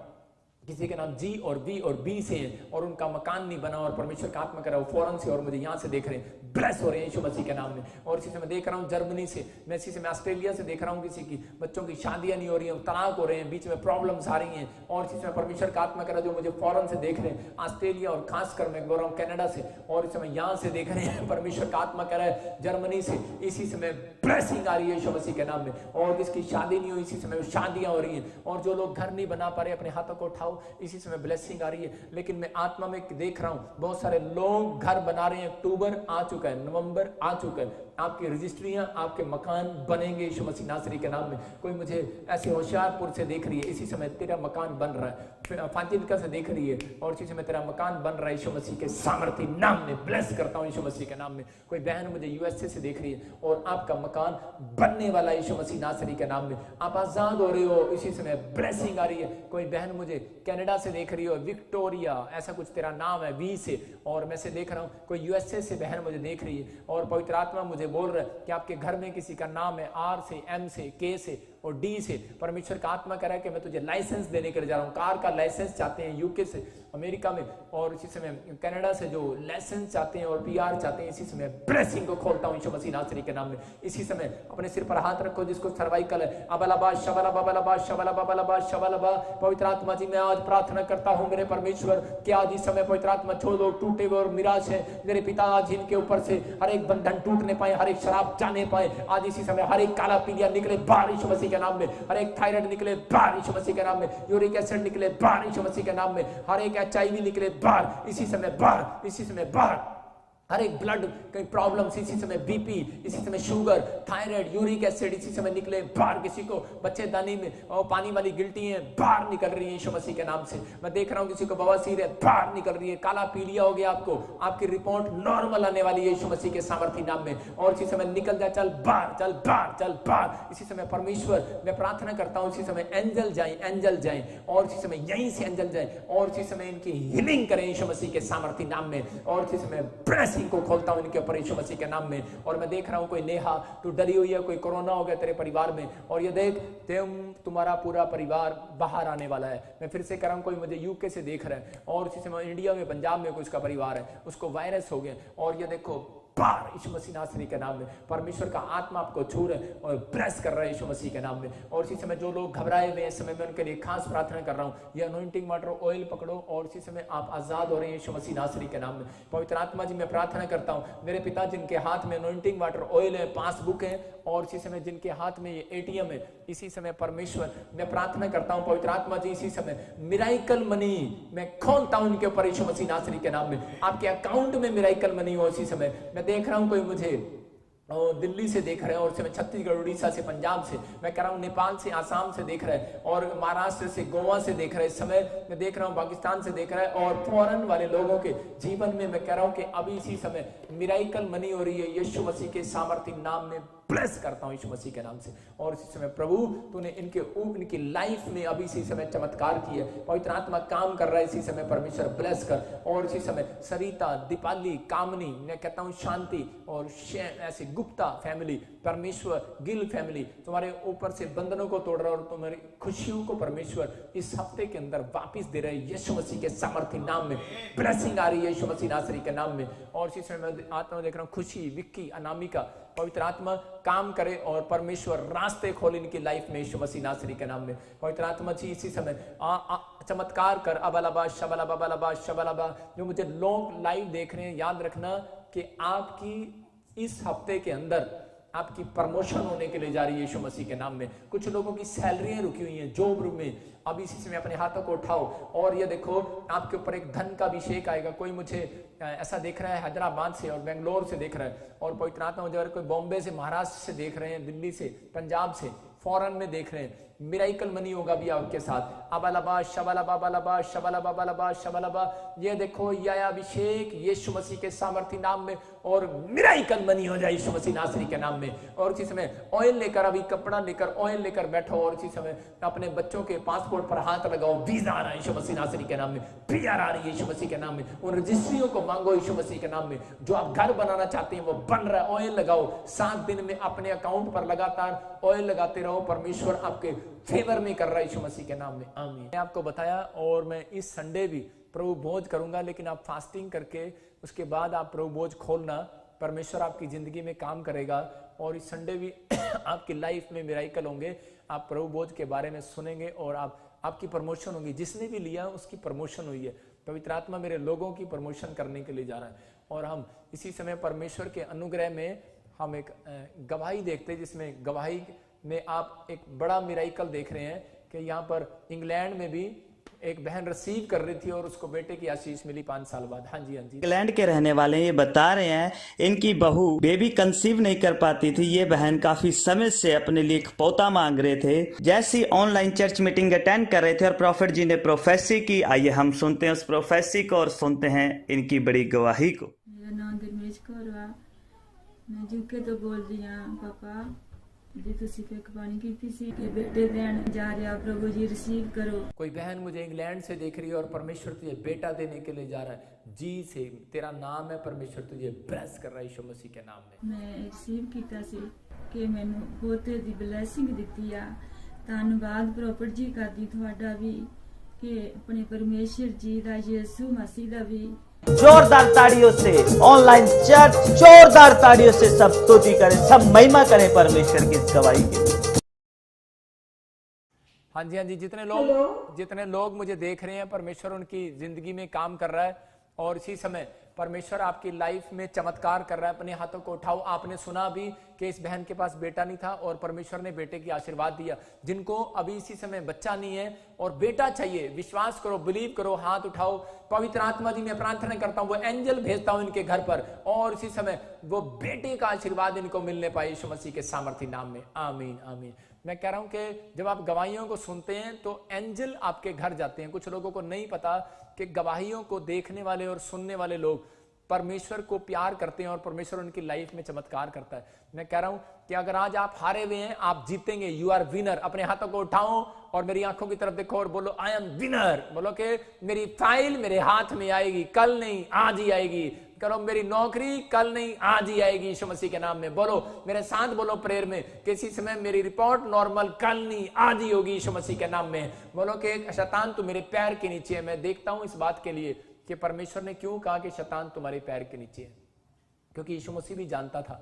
किसी का नाम जी और बी और बी से है, और उनका मकान नहीं बना, और परमेश्वर का आत्मा कर रहा है फौरन से, और मुझे यहाँ से देख रहे हैं, ब्लेस हो रहे हैं यीशु मसीह के नाम में। और इसी से मैं देख रहा हूँ जर्मनी से, मैं इसी से मैं ऑस्ट्रेलिया से देख रहा हूँ किसी की बच्चों की शादियां नहीं हो रही हैं, तलाक हो रहे हैं, बीच में प्रॉब्लम्स आ रही हैं, और इसी में परमेश्वर का आत्मा कर रहा है जो मुझे फौरन से देख रहे हैं, ऑस्ट्रेलिया और खासकर मैं बोल रहा हूँ कनाडा से, और इस समय यहाँ से देख रहे हैं, परमेश्वर का आत्मा कर रहा है जर्मनी से। इसी समय ब्लेसिंग आ रही है यीशु मसीह के नाम में, और जिसकी शादी नहीं हुई इसी समय शादियां हो रही हैं, और जो लोग घर नहीं बना पा रहे अपने हाथों को उठाओ, इसी समय ब्लेसिंग आ रही है। लेकिन मैं आत्मा में देख रहा हूं बहुत सारे लोग घर बना रहे हैं, अक्टूबर आ चुका है, नवंबर आ चुका है, आपकी रजिस्ट्रियां, आपके मकान बनेंगे यीशु मसीह नासरी के नाम में। कोई मुझे ऐसे होशियारपुर से देख रही है, इसी समय तेरा मकान बन रहा है। फाजिलका से देख रही है और इसी समय तेरा मकान बन रहा है यीशु मसीह के सामर्थी नाम में। ब्लेस करता हूं यीशु मसीह के नाम में। कोई बहन मुझे यूएसए से देख रही है और आपका मकान बनने वाला यीशु मसीह नासरी के नाम में। आप आजाद हो रहे हो, इसी समय ब्लेसिंग आ रही है। कोई बहन मुझे कनाडा से देख रही हो, विक्टोरिया ऐसा कुछ तेरा नाम है, वी से, और मैं से देख रहा हूं। कोई यूएसए से बहन मुझे देख रही है और पवित्र आत्मा मुझे बोल रहा है कि आपके घर में किसी का नाम है आर से, एम से, के से और डी से। परमेश्वर का आत्मा कह रहा है कि मैं तुझे लाइसेंस देने के लिए जा रहा हूं। कार का लाइसेंस चाहते हैं यूके से, अमेरिका में, और इसी समय कनाडा से जो लाइसेंस चाहते हैं और पीआर चाहते हैं, इसी समय ब्लेसिंग को खोलता हूं यीशु मसीह नासरी के नाम में। इसी समय अपने सिर पर हाथ रखो जिसको सर्वाइकल है। अबलाबा शबलाबा बलाबा शबलाबा बलाबा शबलाबा। पवित्र आत्मा जी, मैं आज प्रार्थना करता हूं मेरे परमेश्वर कि आज इस समय पवित्र आत्मा छोड़ दो टूटे हुए और निराश है मेरे पिता, आज इनके ऊपर से हर एक बंधन टूटने पाए, हर एक शराब जाने पाए। आज इसी समय हर एक काला पीलिया निकले बाहर यीशु मसीह के नाम में। हर एक थायराइड निकले बाहर यीशु मसीह के नाम में। यूरिक एसिड निकले बाहर यीशु मसीह के नाम में। हर एक HIV निकले बाहर इसी समय, बाहर इसी समय, बाहर। हर एक ब्लड कई प्रॉब्लम्स इसी समय, बीपी इसी समय, शुगर, थायराइड, यूरिक एसिड इसी समय निकले बाहर। किसी को बच्चेदानी में और पानी वाली गिल्टी है बाहर निकल रही है यीशु मसीह के नाम से। मैं देख रहा हूं किसी को बवासीर है बाहर निकल रही है। काला पीलिया हो गया आपको, आपकी रिपोर्ट नॉर्मल आने वाली है यीशु मसीह के सामर्थी नाम में। और इसी समय निकल जाए, चल बाहर, चल बाहर, चल बाहर। इसी समय परमेश्वर मैं प्रार्थना करता हूं इसी समय एंजल जाए, एंजल जाए और इसी समय यहीं से एंजल जाए और इसी समय इनकी हीलिंग करें यीशु मसीह के सामर्थी नाम में। और इसी समय को खोलता हूं इनके ऊपर यीशु मसीह के नाम में। और मैं देख रहा हूं कोई नेहा तू डरी हुई है, कोई कोरोना हो गया तेरे परिवार में, और ये देख तुम्हारा पूरा परिवार बाहर आने वाला है। मैं फिर से कह रहा हूं कोई मुझे यूके से देख रहा है और इसी समय इंडिया में, पंजाब में कोई उसका परिवार है, उसको वायरस हो गया और ये देखो बाहर यीशु मसीह नासरी के नाम में। परमेश्वर का आत्मा आपको छू रहा है और ब्लेस कर रहा है यीशु मसीह के नाम में। और इसी समय जो लोग घबराए हुए हैं, इस समय मैं उनके लिए खास प्रार्थना कर रहा हूं। ये अनॉइंटिंग वाटर ऑयल पकड़ो और इसी समय आप आजाद हो रहे हैं यीशु मसीह नासरी के नाम में। पवित्र आत्मा जी, मैं प्रार्थना करता हूं मेरे पिता जिनके हाथ में अनॉइंटिंग वाटर ऑयल है, पासबुक है और इसी समय जिनके हाथ में ये ATM है, इसी समय परमेश्वर मैं प्रार्थना करता हूं पवित्र आत्मा जी, इसी समय मिराइकल मनी मैं खोलता हूं इनके ऊपर यीशु मसीह नासरी के नाम में। आपके अकाउंट में मिराइकल मनी हो इसी समय। मैं देख रहा हूं कोई मुझे दिल्ली से देख रहे हैं और मैं छत्तीसगढ़, उड़ीसा से, पंजाब से, मैं कह रहा हूँ नेपाल से, आसाम से देख रहे हैं और महाराष्ट्र से, गोवा से देख रहे हैं। इस समय मैं देख रहा हूँ पाकिस्तान से देख रहा है और फॉरेन वाले लोगों के जीवन में मैं कह रहा हूँ कि अभी इसी समय मिराइकल मनी हो रही है यीशु मसीह के सामर्थी नाम में। ब्लेस करता हूं यीशु मसीह के नाम से। और इसी समय प्रभु तूने इनकी लाइफ में अभी इसी समय चमत्कार किए, पवित्र आत्मा काम कर रहा है इसी समय। परमेश्वर ब्लेस कर। और इसी समय सरिता, दीपाली, कामनी, मैं कहता हूं शांति और ऐसे गुप्ता फैमिली, परमेश्वर गिल फैमिली तुम्हारे ऊपर से बंधनों को तोड़ रहा है और तुम्हारी खुशियों को परमेश्वर इस हफ्ते के अंदर वापिस दे रहे हैं यीशु मसीह के सामर्थी नाम में। ब्लेसिंग आ रही है यीशु मसीह नासरी के नाम में। और इसी समय मैं आत्मा देख रहा हूँ खुशी, विक्की, अनामिका, पवित्र आत्मा काम करे और परमेश्वर रास्ते खोले इनकी लाइफ में यीशु मसीह नासरी के नाम में। पवित्र आत्मा जी इसी समय चमत्कार कर। अबलाबा शबलाबा बलाबा शबलाबा। जो मुझे लोग लाइव देख रहे हैं, याद रखना कि आपकी इस हफ्ते के अंदर आपकी प्रमोशन होने के लिए जा रही है यीशु मसीह के नाम में। कुछ लोगों की सैलरियां रुकी हुई हैं जॉब में, अब इसी समय अपने हाथों को उठाओ और ये देखो आपके ऊपर एक धन का अभिषेक आएगा। कोई मुझे ऐसा देख रहा है हैदराबाद से और बेंगलोर से देख रहा है और पवित्र आत्मा मुझे कोई बॉम्बे से, महाराष्ट्र से देख रहे हैं, दिल्ली से, पंजाब से, फॉरेन में देख रहे हैं। मिराइकल मनी होगा भी आपके साथ। अबलाबा शबलाबा बलाबा शबलाबा बलाबा शबलाबा। ये देखो यह अभिषेक यीशु मसीह के सामर्थी नाम में और मिराइकल मनी हो जाए यीशु मसीह नासरी के नाम में। और इसी समय ऑयल लेकर, अभी कपड़ा लेकर, ऑयल लेकर बैठो और इसी समय अपने बच्चों के पासपोर्ट पर हाथ लगाओ। वीजा आ रहा है यीशु मसीह नासरी के नाम में। PR आ रही है यीशु मसीह के नाम में। उन रजिस्ट्रियों को मांगो यीशु मसीह के नाम में। जो आप घर बनाना चाहते हैं वो बन रहा है। ऑयल लगाओ, 7 दिन में अपने अकाउंट पर लगातार ऑयल लगाते रहो। परमेश्वर आपके फेवर में कर रहा है यीशु मसीह के नाम में। आमीन। मैं आपको बताया और मैं इस संडे भी प्रभु भोज करूंगा, लेकिन आप फास्टिंग करके उसके बाद आप प्रभु भोज खोलना। परमेश्वर आपकी जिंदगी में काम करेगा और इस संडे भी आपकी लाइफ में मिराइकल होंगे। आप प्रभु भोज के बारे में सुनेंगे और आपकी प्रमोशन होगी। जिसने भी लिया उसकी प्रमोशन हुई है। पवित्र आत्मा मेरे लोगों की प्रमोशन करने के लिए जा रहा है और हम इसी समय परमेश्वर के अनुग्रह में हम एक गवाही देखते हैं, जिसमें गवाही में आप एक बड़ा मिराइकल देख रहे हैं कि यहाँ पर इंग्लैंड में भी एक बहन रिसीव कर रही थी और उसको बेटे की आशीष मिली 5 साल बाद। हाँ जी, हाँ जी। इंग्लैंड के रहने वाले ये बता रहे हैं इनकी बहू बेबी कंसीव नहीं कर पाती थी। ये बहन काफी समय से अपने लिए एक पोता मांग रहे थे। जैसी ऑनलाइन चर्च मीटिंग अटेंड कर रहे थे और प्रॉफिट जी ने प्रोफेसी की, आइए हम सुनते हैं उस प्रोफेसी को और सुनते हैं इनकी बड़ी गवाही को। मेरा नाम दिलमेश कौर वा, मैं यूके तो बोल रही हूँ। पापा जी तुसी भविष्यवाणी की सी कि बेटे देन जा रहा, प्रभु जी रिसीव करो। कोई बहन मुझे इंग्लैंड से देख रही है और परमेश्वर तुझे बेटा देने के लिए जा रहा है। जी से तेरा नाम है, परमेश्वर तुझे ब्लेस कर रहा है यीशु मसीह के नाम में। मैं रिसीव किया सी कि मैनू पोते दी ब्लैसिंग दिती आ। धन्नवाद प्रॉफिट जी करदी तुहाडा भी कि अपने परमेश्वर जी दा, यीशु मसीह दा भी। जोरदार ताड़ियों से ऑनलाइन चर्च, जोरदार ताड़ियों से सब स्तुति करें, सब महिमा करें परमेश्वर की इस गवाही के लिए। हाँ जी, हाँ जी। जितने लोग मुझे देख रहे हैं, परमेश्वर उनकी जिंदगी में काम कर रहा है और इसी समय परमेश्वर आपकी लाइफ में चमत्कार कर रहा है। अपने हाथों को उठाओ। आपने सुना भी कि इस बहन के पास बेटा नहीं था और परमेश्वर ने बेटे की आशीर्वाद दिया। जिनको अभी इसी समय बच्चा नहीं है और बेटा चाहिए, विश्वास करो, बिलीव करो, हाथ उठाओ। पवित्र आत्मा जी मैं प्रार्थना करता हूं, वो एंजल भेजता हूं इनके घर पर और इसी समय वो बेटे का आशीर्वाद इनको मिलने पाए यीशु मसीह के सामर्थी नाम में। आमीन, आमीन। मैं कह रहा हूं कि जब आप गवाहियों को सुनते हैं तो एंजल आपके घर जाते हैं। कुछ लोगों को नहीं पता कि गवाहियों को देखने वाले और सुनने वाले लोग परमेश्वर को प्यार करते हैं और परमेश्वर उनकी लाइफ में चमत्कार करता है। मैं कह रहा हूं कि अगर आज आप हारे हुए हैं, आप जीतेंगे। You are winner. अपने हाथों को उठाओ और मेरी आंखों की तरफ देखो और बोलो आई एम विनर। बोलो कि मेरी फाइल मेरे हाथ में आएगी, कल नहीं आज ही आएगी। करो मेरी नौकरी कल नहीं आज ही आएगी यीशु मसीह के नाम में। बोलो मेरे साथ, बोलो प्रेयर में, किसी समय मेरी रिपोर्ट नॉर्मल कल नहीं आज ही होगी यीशु मसीह के नाम में। बोलो कि शैतान तू मेरे पैर के नीचे है। मैं देखता हूं इस बात के लिए कि परमेश्वर ने क्यों कहा कि शैतान तुम्हारे पैर के नीचे है, क्योंकि यीशु मसीह भी जानता था,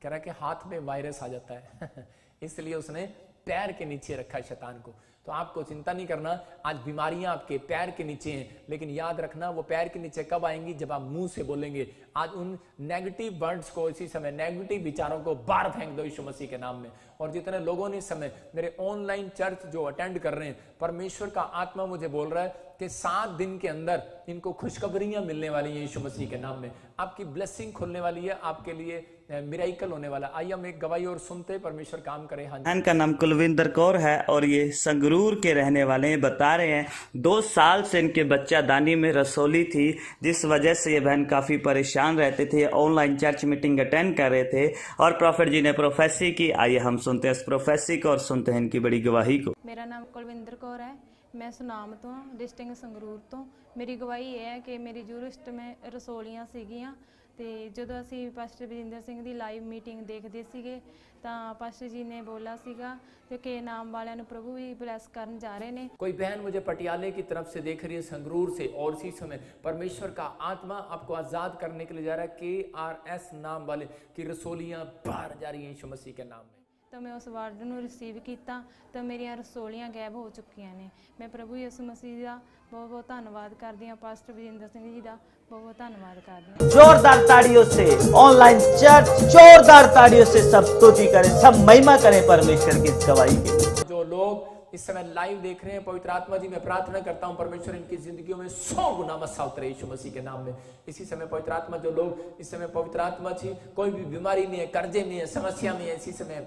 कह रहा है कि हाथ में वायरस आ जाता है इसलिए उसने पैर के नीचे रखा है शैतान को। तो आपको चिंता नहीं करना, आज बीमारियां आपके पैर के नीचे हैं, लेकिन याद रखना वो पैर के नीचे कब आएंगी, जब आप मुंह से बोलेंगे। आज उन नेगेटिव वर्ड्स को, इसी समय नेगेटिव विचारों को बाहर फेंक दो यीशु मसीह के नाम में। और जितने लोगों ने इस समय मेरे ऑनलाइन चर्च जो अटेंड कर रहे हैं, परमेश्वर का आत्मा मुझे बोल रहा है कि 7 दिन के अंदर इनको खुशखबरियां मिलने वाली हैं यीशु मसीह के नाम में। आपकी ब्लेसिंग खुलने वाली है, आपके लिए मिराइकल होने वाला। आइए हम एक गवाही और सुनते परमेश्वर काम करे। हाँ जी। इनका नाम कुलविंदर कौर है और ये संगरूर के रहने वाले हैं। बता रहे हैं 2 साल से इनके बच्चा दानी में रसोली थी, जिस वजह से ये बहन काफी परेशान रहते थे। ऑनलाइन चर्च मीटिंग अटेंड कर रहे थे और प्रॉफिट जी ने प्रोफेसी की। आइए हम सुनते हैं इस प्रोफेसी को और सुनते हैं इनकी बड़ी गवाही को। मेरा नाम कुलविंदर कौर है, मैं सुनाम तो डिस्ट्रिक्ट संगरूर तो। ਮੇਰੀ ਗਵਾਹੀ ਇਹ ਹੈ ਕਿ ਮੇਰੀ ਜੂਰਿਸਟ में ਰਸੋਲੀਆਂ ਸੀਗੀਆਂ ਤੇ ਜਦੋਂ ਅਸੀਂ ਪਾਸਟਰ ਬਜਿੰਦਰ ਸਿੰਘ ਦੀ ਲਾਈਵ ਮੀਟਿੰਗ ਦੇਖਦੇ ਸੀਗੇ ਤਾਂ ਪਾਸਟਰ ਜੀ ਨੇ ਬੋਲਾ ਸੀਗਾ ਕਿ ਨਾਮ ਵਾਲਿਆਂ ਨੂੰ ਪ੍ਰਭੂ ਵੀ ਬਲੈਸ ਕਰਨ ਜਾ ਰਹੇ ਨੇ। कोई बहन मुझे पटियाले की तरफ से देख रही है, संगरूर से, और इसी समय परमेश्वर का आत्मा आपको आजाद करने के लिए जा रहा है। KRS नाम वाले की रसोलियां बाहर जा रही हैं यीशु मसीह के नाम में। ਤਾਂ ਮੈਂ ਉਸ ਵਾਰਡ ਨੂੰ ਰਿਸੀਵ ਕੀਤਾ ਤਾਂ ਮੇਰੀਆਂ ਰਸੋਲੀਆਂ ਗਾਇਬ ਹੋ ਚੁੱਕੀਆਂ ਨੇ। ਮੈਂ ਪ੍ਰਭੂ ਯਿਸੂ ਮਸੀਹ ਦਾ ਬਹੁਤ ਬਹੁਤ ਧੰਨਵਾਦ ਕਰਦੀ ਹਾਂ, ਪਾਸਟਰ ਬਜਿੰਦਰ ਸਿੰਘ ਜੀ ਦਾ बहुत बहुत धन्यवाद करती हूँ। जोरदार ताड़ियों से ऑनलाइन चर्च, जोरदार ताड़ियों से सब स्तुति करें, सब महिमा करें परमेश्वर की इस गवाही के लिए। जो लोग इस समय लाइव देख रहे हैं, पवित्र आत्मा जी मैं प्रार्थना करता हूं परमेश्वर इनकी जिंदगियों में 100 गुना मसा उतरे यीशु मसीह के नाम में। इसी समय पवित्र आत्मा, जो लोग इस समय पवित्र आत्मा जी कोई भी बीमारी में है, कर्जे में है, समस्या में है, इसी समय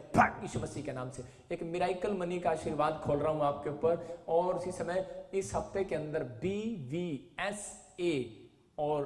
यीशु मसीह के नाम से एक मिराइकल मनी का आशीर्वाद खोल रहा हूं आपके ऊपर। और इसी समय इस हफ्ते के अंदर BVSA और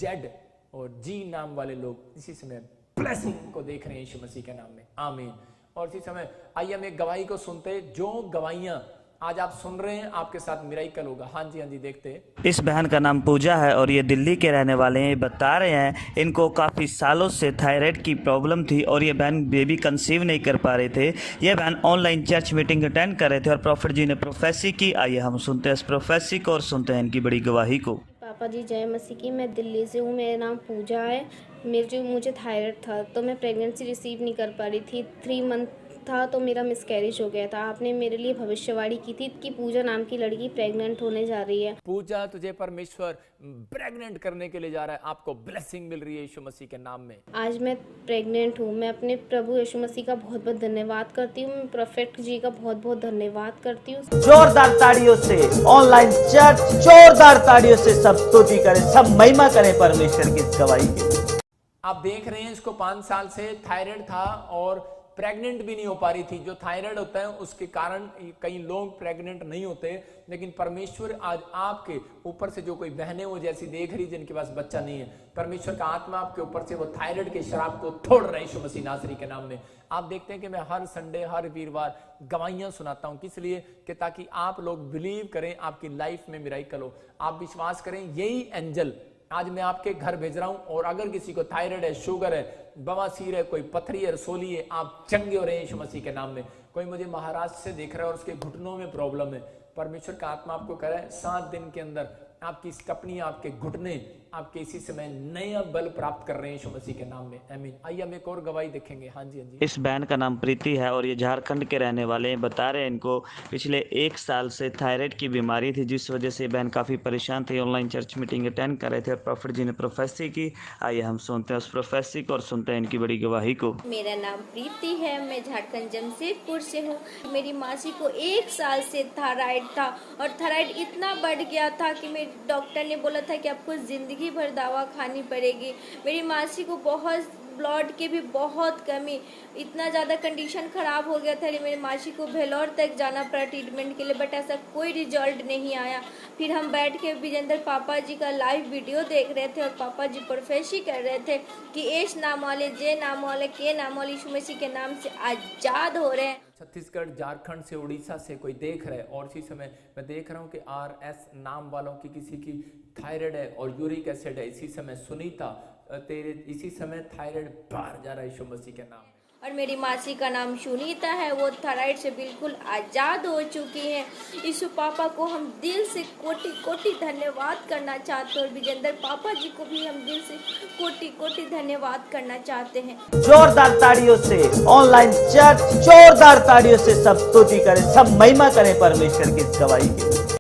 Z और G नाम वाले लोग इसी समय ब्लेसिंग को देख रहे हैं यीशु मसीह के नाम में। आमीन। और इसी समय आइए हम एक गवाही को सुनते हैं। जो गवाहियां आज आप सुन रहे हैं, आपके साथ मिराइकल होगा। हाँ जी, हाँ जी, देखते हैं। इस बहन का नाम पूजा है और ये दिल्ली के रहने वाले हैं। ये बता रहे हैं इनको काफ़ी सालों से थायराइड की प्रॉब्लम थी और ये बहन बेबी कंसीव नहीं कर पा रहे थे। ये बहन ऑनलाइन चर्च मीटिंग अटेंड कर रहे थे और प्रॉफिट जी ने प्रोफेसी की। आइए हम सुनते हैं इस प्रोफेसी को और सुनते हैं इनकी बड़ी गवाही को। पापा जी जय मसीह की। मैं दिल्ली से हूँ, मेरा नाम पूजा है। मुझे थायराइड था तो मैं प्रेगनेंसी रिसीव नहीं कर पा रही थी। 3 मंथ था तो मेरा मिसकैरेज हो गया था। आपने मेरे लिए भविष्यवाणी की थी कि पूजा नाम की लड़की प्रेग्नेंट होने जा रही है। पूजा, तुझे परमेश्वर प्रेग्नेंट करने के लिए जा रहा है, आपको ब्लेसिंग मिल रही है यीशु मसीह के नाम में। आज मैं प्रेग्नेंट हूँ। मैं अपने प्रभु यीशु मसीह का बहुत बहुत धन्यवाद करती हूँ। मैं प्रोफेट जी का बहुत बहुत धन्यवाद करती हूँ। जोरदार ताड़ियों से ऑनलाइन चर्च, जोरदार ताड़ियों से सब स्तुति करें, सब महिमा करें परमेश्वर की इस गवाही की। आप देख रहे हैं इसको 5 साल से थायराइड था और प्रेग्नेंट भी नहीं हो पा रही थी। जो थायराइड होता है उसके कारण कई लोग प्रेग्नेंट नहीं होते, लेकिन परमेश्वर आज आपके ऊपर से जो कोई बहनें वो जैसी देख रही जिनके पास बच्चा नहीं है, परमेश्वर का आत्मा आपके ऊपर से वो थायराइड के शराब को तोड़ रहा है यीशु मसीह नासरी के नाम में। आप देखते हैं कि मैं हर संडे हर वीरवार गवाहियां सुनाता हूं, किस लिए कि ताकि आप लोग बिलीव करें, आपकी लाइफ में मिराकल हो, आप विश्वास करें। यही एंजल आज मैं आपके घर भेज रहा हूं। और अगर किसी को थायराइड है, शुगर है, बवासीर है, कोई पथरी है, रसोली है, आप चंगे हो रहे हैं यीशु मसीह के नाम में। कोई मुझे महाराष्ट्र से देख रहा है और उसके घुटनों में प्रॉब्लम है, परमेश्वर का आत्मा आपको कह रहा है 7 दिन के अंदर आपकी कपनी, आपके घुटने आपके इसी समय नया बल प्राप्त कर रहे हैं यीशु मसीह के नाम में। आमीन। आइए हम एक और गवाही देखेंगे। हाँ जी, हाँ जी। इस बहन का नाम प्रीति है और ये झारखंड के रहने वाले हैं। बता रहे हैं इनको पिछले 1 साल से थायराइड की बीमारी थी, जिस वजह से बहन काफ़ी परेशान थी। ऑनलाइन चर्च मीटिंग अटेंड कर रहे थे और प्रॉफिट जी ने प्रोफेसी की। आइए हम सुनते हैं उस प्रोफेसी को और सुनते हैं इनकी बड़ी गवाही को। मेरा नाम प्रीति है, मैं झारखंड जमशेदपुर से हूँ। मेरी मासी को 1 साल से थायराइड था और थायराइड इतना बढ़ गया था कि मेरे डॉक्टर ने बोला था कि आपको ज़िंदगी भर दवा खानी पड़ेगी। मेरी मासी को बहुत ब्लड के भी बहुत कमी, इतना ज़्यादा कंडीशन ख़राब हो गया था। मेरी मासी को भेलोर तक जाना पड़ा ट्रीटमेंट के लिए, बट ऐसा कोई रिजल्ट नहीं आया। फिर हम बैठ के विजेंद्र पापा जी का लाइव वीडियो देख रहे थे और पापा जी प्रोफेसी कर रहे थे कि एस नाम वाले, जे नाम वाले, के नाम वाले यीशु मसीह के नाम से आज़ाद हो रहे हैं। छत्तीसगढ़, झारखंड से, उड़ीसा से कोई देख रहा है और इसी समय मैं देख रहा हूँ कि RS नाम वालों की किसी की थायराइड है और यूरिक एसिड है। इसी समय सुनीता, तेरे इसी समय थायराइड बाहर जा रहा है यीशु मसीह के नाम में। और मेरी मासी का नाम सुनीता है, वो थायराइड से बिल्कुल आज़ाद हो चुकी हैं। यीशु पापा को हम दिल से कोटि कोटि धन्यवाद करना चाहते हैं और विजेंद्र पापा जी को भी हम दिल से कोटि कोटि धन्यवाद करना चाहते हैं। जोरदार ताड़ियों से ऑनलाइन चर्च, जोरदार ताड़ियों से सब स्तुति करें, सब महिमा करें परमेश्वर की इस गवाही की।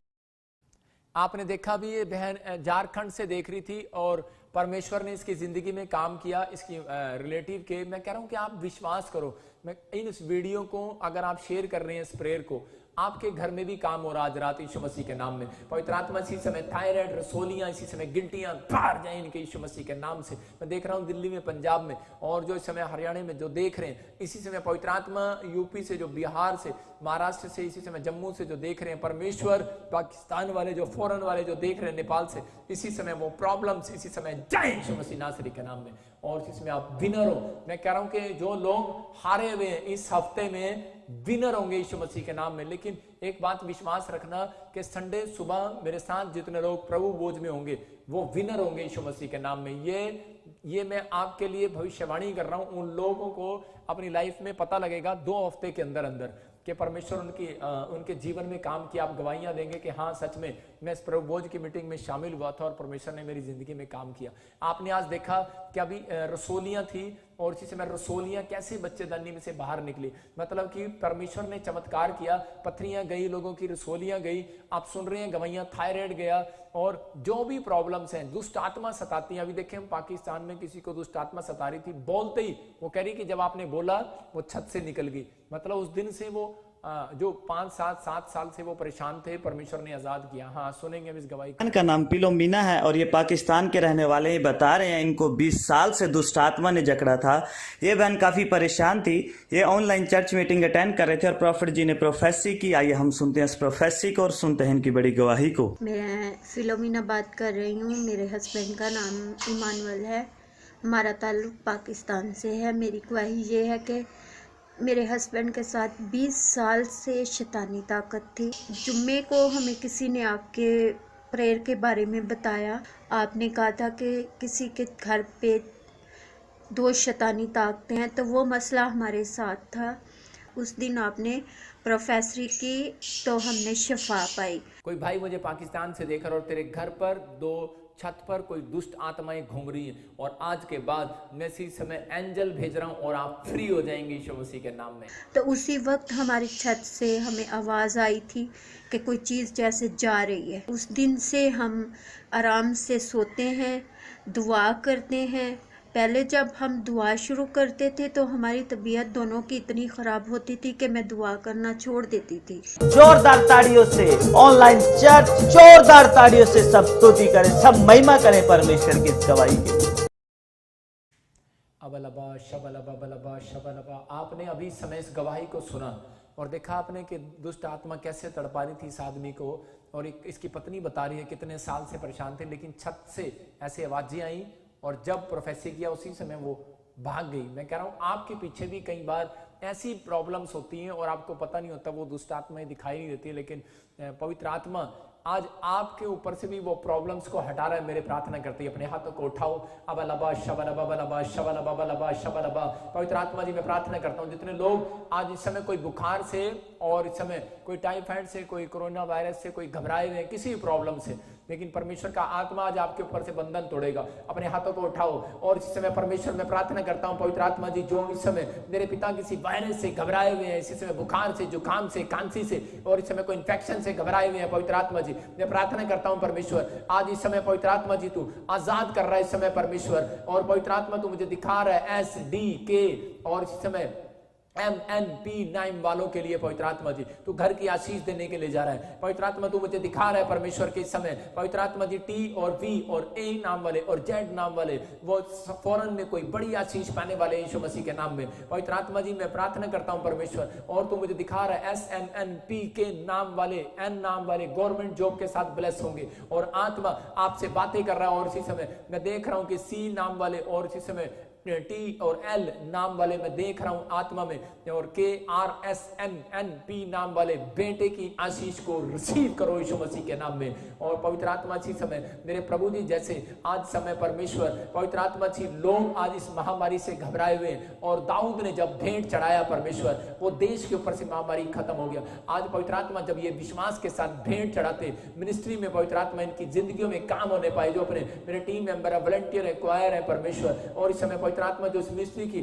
आपने देखा भी ये बहन झारखंड से देख रही थी और परमेश्वर ने इसकी जिंदगी में काम किया, इसकी रिलेटिव के। मैं कह रहा हूं कि आप विश्वास करो, मैं इस वीडियो को अगर आप शेयर कर रहे हैं, इस प्रेयर को, आपके घर में भी काम हो रहा आज रात यीशु मसीह के नाम में। पवित्र आत्मा इसी समय थायराइड, रसोलियां, इसी समय गिल्टियां बाहर जाए इनके यीशु मसीह के नाम से। मैं देख रहा हूं दिल्ली में, पंजाब में और जो इस समय हरियाणा में जो देख रहे हैं, इसी समय पवित्र आत्मा यूपी से, जो बिहार से, महाराष्ट्र से, इसी समय जम्मू से जो देख रहे हैं, परमेश्वर पाकिस्तान वाले, जो फॉरेन वाले जो देख रहे हैं, नेपाल से, इसी समय वो प्रॉब्लम्स इसी समय जाए यीशु मसीह नासरी के नाम में। और इसमें आप विनर हो। मैं कह रहा हूं कि जो लोग हारे हुए हैं इस हफ्ते में विनर होंगे यीशु मसीह के नाम में। लेकिन एक बात विश्वास रखना कि संडे सुबह मेरे साथ जितने लोग प्रभु भोज में होंगे वो विनर होंगे यीशु मसीह के नाम में। ये मैं आपके लिए भविष्यवाणी कर रहा हूं। उन लोगों को अपनी लाइफ में पता लगेगा 2 हफ्ते के अंदर अंदर कि परमेश्वर उनके जीवन में काम किया। आप गवाहियां देंगे कि हाँ सच में मैं इस प्रभु भोज की मीटिंग में शामिल हुआ था और परमेश्वर ने मेरी जिंदगी में काम किया। आपने आज देखा कि अभी रसोलियां थी और इसी समय रसोलियां कैसे बच्चेदानी में से बाहर निकली, मतलब कि परमेश्वर ने चमत्कार किया। पथरियां गई, लोगों की रसोलियां गई। आप सुन रहे हैं गवाहियां, थायराइड गया और जो भी प्रॉब्लम्स हैं, दुष्ट आत्मा सताती हैं। अभी देखें हम पाकिस्तान में किसी को दुष्ट आत्मा सता रही थी, बोलते ही वो कह रही कि जब आपने बोला वो छत से निकल गई। मतलब उस दिन से वो जो 5-7 साल से वो परेशान थे, परमेश्वर ने आजाद किया। हाँ सुनेंगे इस गवाही को। इनका नाम पिलोमिना है और ये पाकिस्तान के रहने वाले हैं। बता रहे हैं इनको 20 साल से दुष्ट आत्मा ने जकड़ा था। ये बहन काफी परेशान थी। ये ऑनलाइन चर्च मीटिंग अटेंड कर रहे थे और प्रॉफिट जी ने प्रोफेसी की। आइए हम सुनते हैं इस प्रोफेसी को और सुनते हैं इनकी बड़ी गवाही को। मैं फिलोमिना बात कर रही हूँ। मेरे हस्बैंड का नाम इमानुअल है। हमारा ताल्लुक पाकिस्तान से है। मेरी गवाही ये है कि मेरे हस्बैंड के साथ 20 साल से शैतानी ताकत थी। जुम्मे को हमें किसी ने आपके प्रेयर के बारे में बताया। आपने कहा था कि किसी के घर पे 2 शैतानी ताकतें हैं, तो वो मसला हमारे साथ था। उस दिन आपने प्रोफेसरी की तो हमने शफा पाई। कोई भाई मुझे पाकिस्तान से देखकर और तेरे घर पर 2 छत पर कोई दुष्ट आत्माएं घूम रही हैं और आज के बाद मैं इसी समय एंजल भेज रहा हूं और आप फ्री हो जाएंगे यीशु मसीह के नाम में। तो उसी वक्त हमारी छत से हमें आवाज़ आई थी कि कोई चीज़ जैसे जा रही है। उस दिन से हम आराम से सोते हैं, दुआ करते हैं। पहले जब हम दुआ शुरू करते थे तो हमारी तबीयत दोनों की इतनी ख़राब होती थी कि मैं दुआ करना छोड़ देती थी। जोरदार ताड़ियों से ऑनलाइन चर्च, जोरदार ताड़ियों से सब स्तुति करें, सब महिमा करें परमेश्वर की इस गवाही के लिए। अबलबा शबलबा बलबा शबलबा। आपने अभी समय इस गवाही को सुना और देखा आपने कि दुष्ट आत्मा कैसे तड़पा रही थी इस आदमी को, और इसकी पत्नी बता रही है कितने साल से परेशान थे, लेकिन छत से ऐसी आवाजें आई और जब प्रोफेसी किया उसी समय वो भाग गई। मैं कह रहा हूं आपके पीछे भी कई बार ऐसी प्रॉब्लम्स होती हैं और आपको पता नहीं होता, वो दुष्ट आत्माएं दिखाई नहीं देती, लेकिन पवित्र आत्मा आज आपके ऊपर से भी वो प्रॉब्लम्स को हटा रहा है। मेरे प्रार्थना करती है, अपने हाथों को उठाओ। अबलबा शबलबा बलबा शबलबा बलबा शबलबा। पवित्र आत्मा जी मैं प्रार्थना करता हूँ जितने लोग आज इस समय कोई बुखार से और इस समय कोई टाइफाइड से, कोई कोरोना वायरस से, कोई घबराए हुए किसी भी प्रॉब्लम से, लेकिन परमेश्वर का आत्मा आज आपके ऊपर से बंधन तोड़ेगा। अपने हाथों को उठाओ और इस समय परमेश्वर में प्रार्थना करता हूँ पवित्र आत्मा जी, जो इस समय मेरे पिता किसी वायरस से घबराए हुए हैं, इसी समय बुखार से, जुकाम से, खांसी से और इस समय कोई इन्फेक्शन से घबराए हुए हैं, पवित्र आत्मा जी मैं प्रार्थना करता हूँ परमेश्वर आज इस समय पवित्र आत्मा जी तू आजाद कर रहा है इस समय परमेश्वर, और पवित्र आत्मा तू मुझे दिखा रहा है SDK और इस समय MNP9 वालों के लिए पवित्र आत्मा जी तू घर की आशीष देने के लिए जा रहा है। पवित्र आत्मा तू मुझे दिखा रहा है परमेश्वर के समय, पवित्र आत्मा जी T और V और A नाम वाले और Z नाम वाले वो फौरन में कोई बड़ी आशीष पाने वाले यीशु मसीह के नाम में। पवित्र आत्मा जी मैं प्रार्थना करता हूं परमेश्वर, और तू मुझे दिखा रहा है SNNP के नाम वाले, N नाम वाले गवर्नमेंट जॉब के साथ ब्लेस होंगे, और आत्मा आपसे बातें कर रहा है। और इसी समय मैं देख रहा हूं कि C नाम वाले और इसी समय T और L नाम वाले मैं देख रहा हूं आत्मा में, और KRSNNP नाम वाले बेटे की आशीष को रिसीव करो यीशु मसीह के नाम में। और पवित्र आत्मा जी समय मेरे प्रभु जी जैसे आज समय परमेश्वर पवित्र आत्मा जी लोग आज इस महामारी से घबराए हुए हैं, और दाऊद ने जब भेंट चढ़ाया परमेश्वर वो देश के ऊपर से महामारी खत्म हो गया। आज पवित्र आत्मा जब ये विश्वास के साथ भेंट चढ़ाते मिनिस्ट्री में पवित्र आत्मा इनकी जिंदगियों में काम होने पाए, जो अपने मेरे टीम मेंबर है, वॉलंटियर है, क्वायर है परमेश्वर, और इस समय पवित्र आत्मा जो इस मिनिस्ट्री की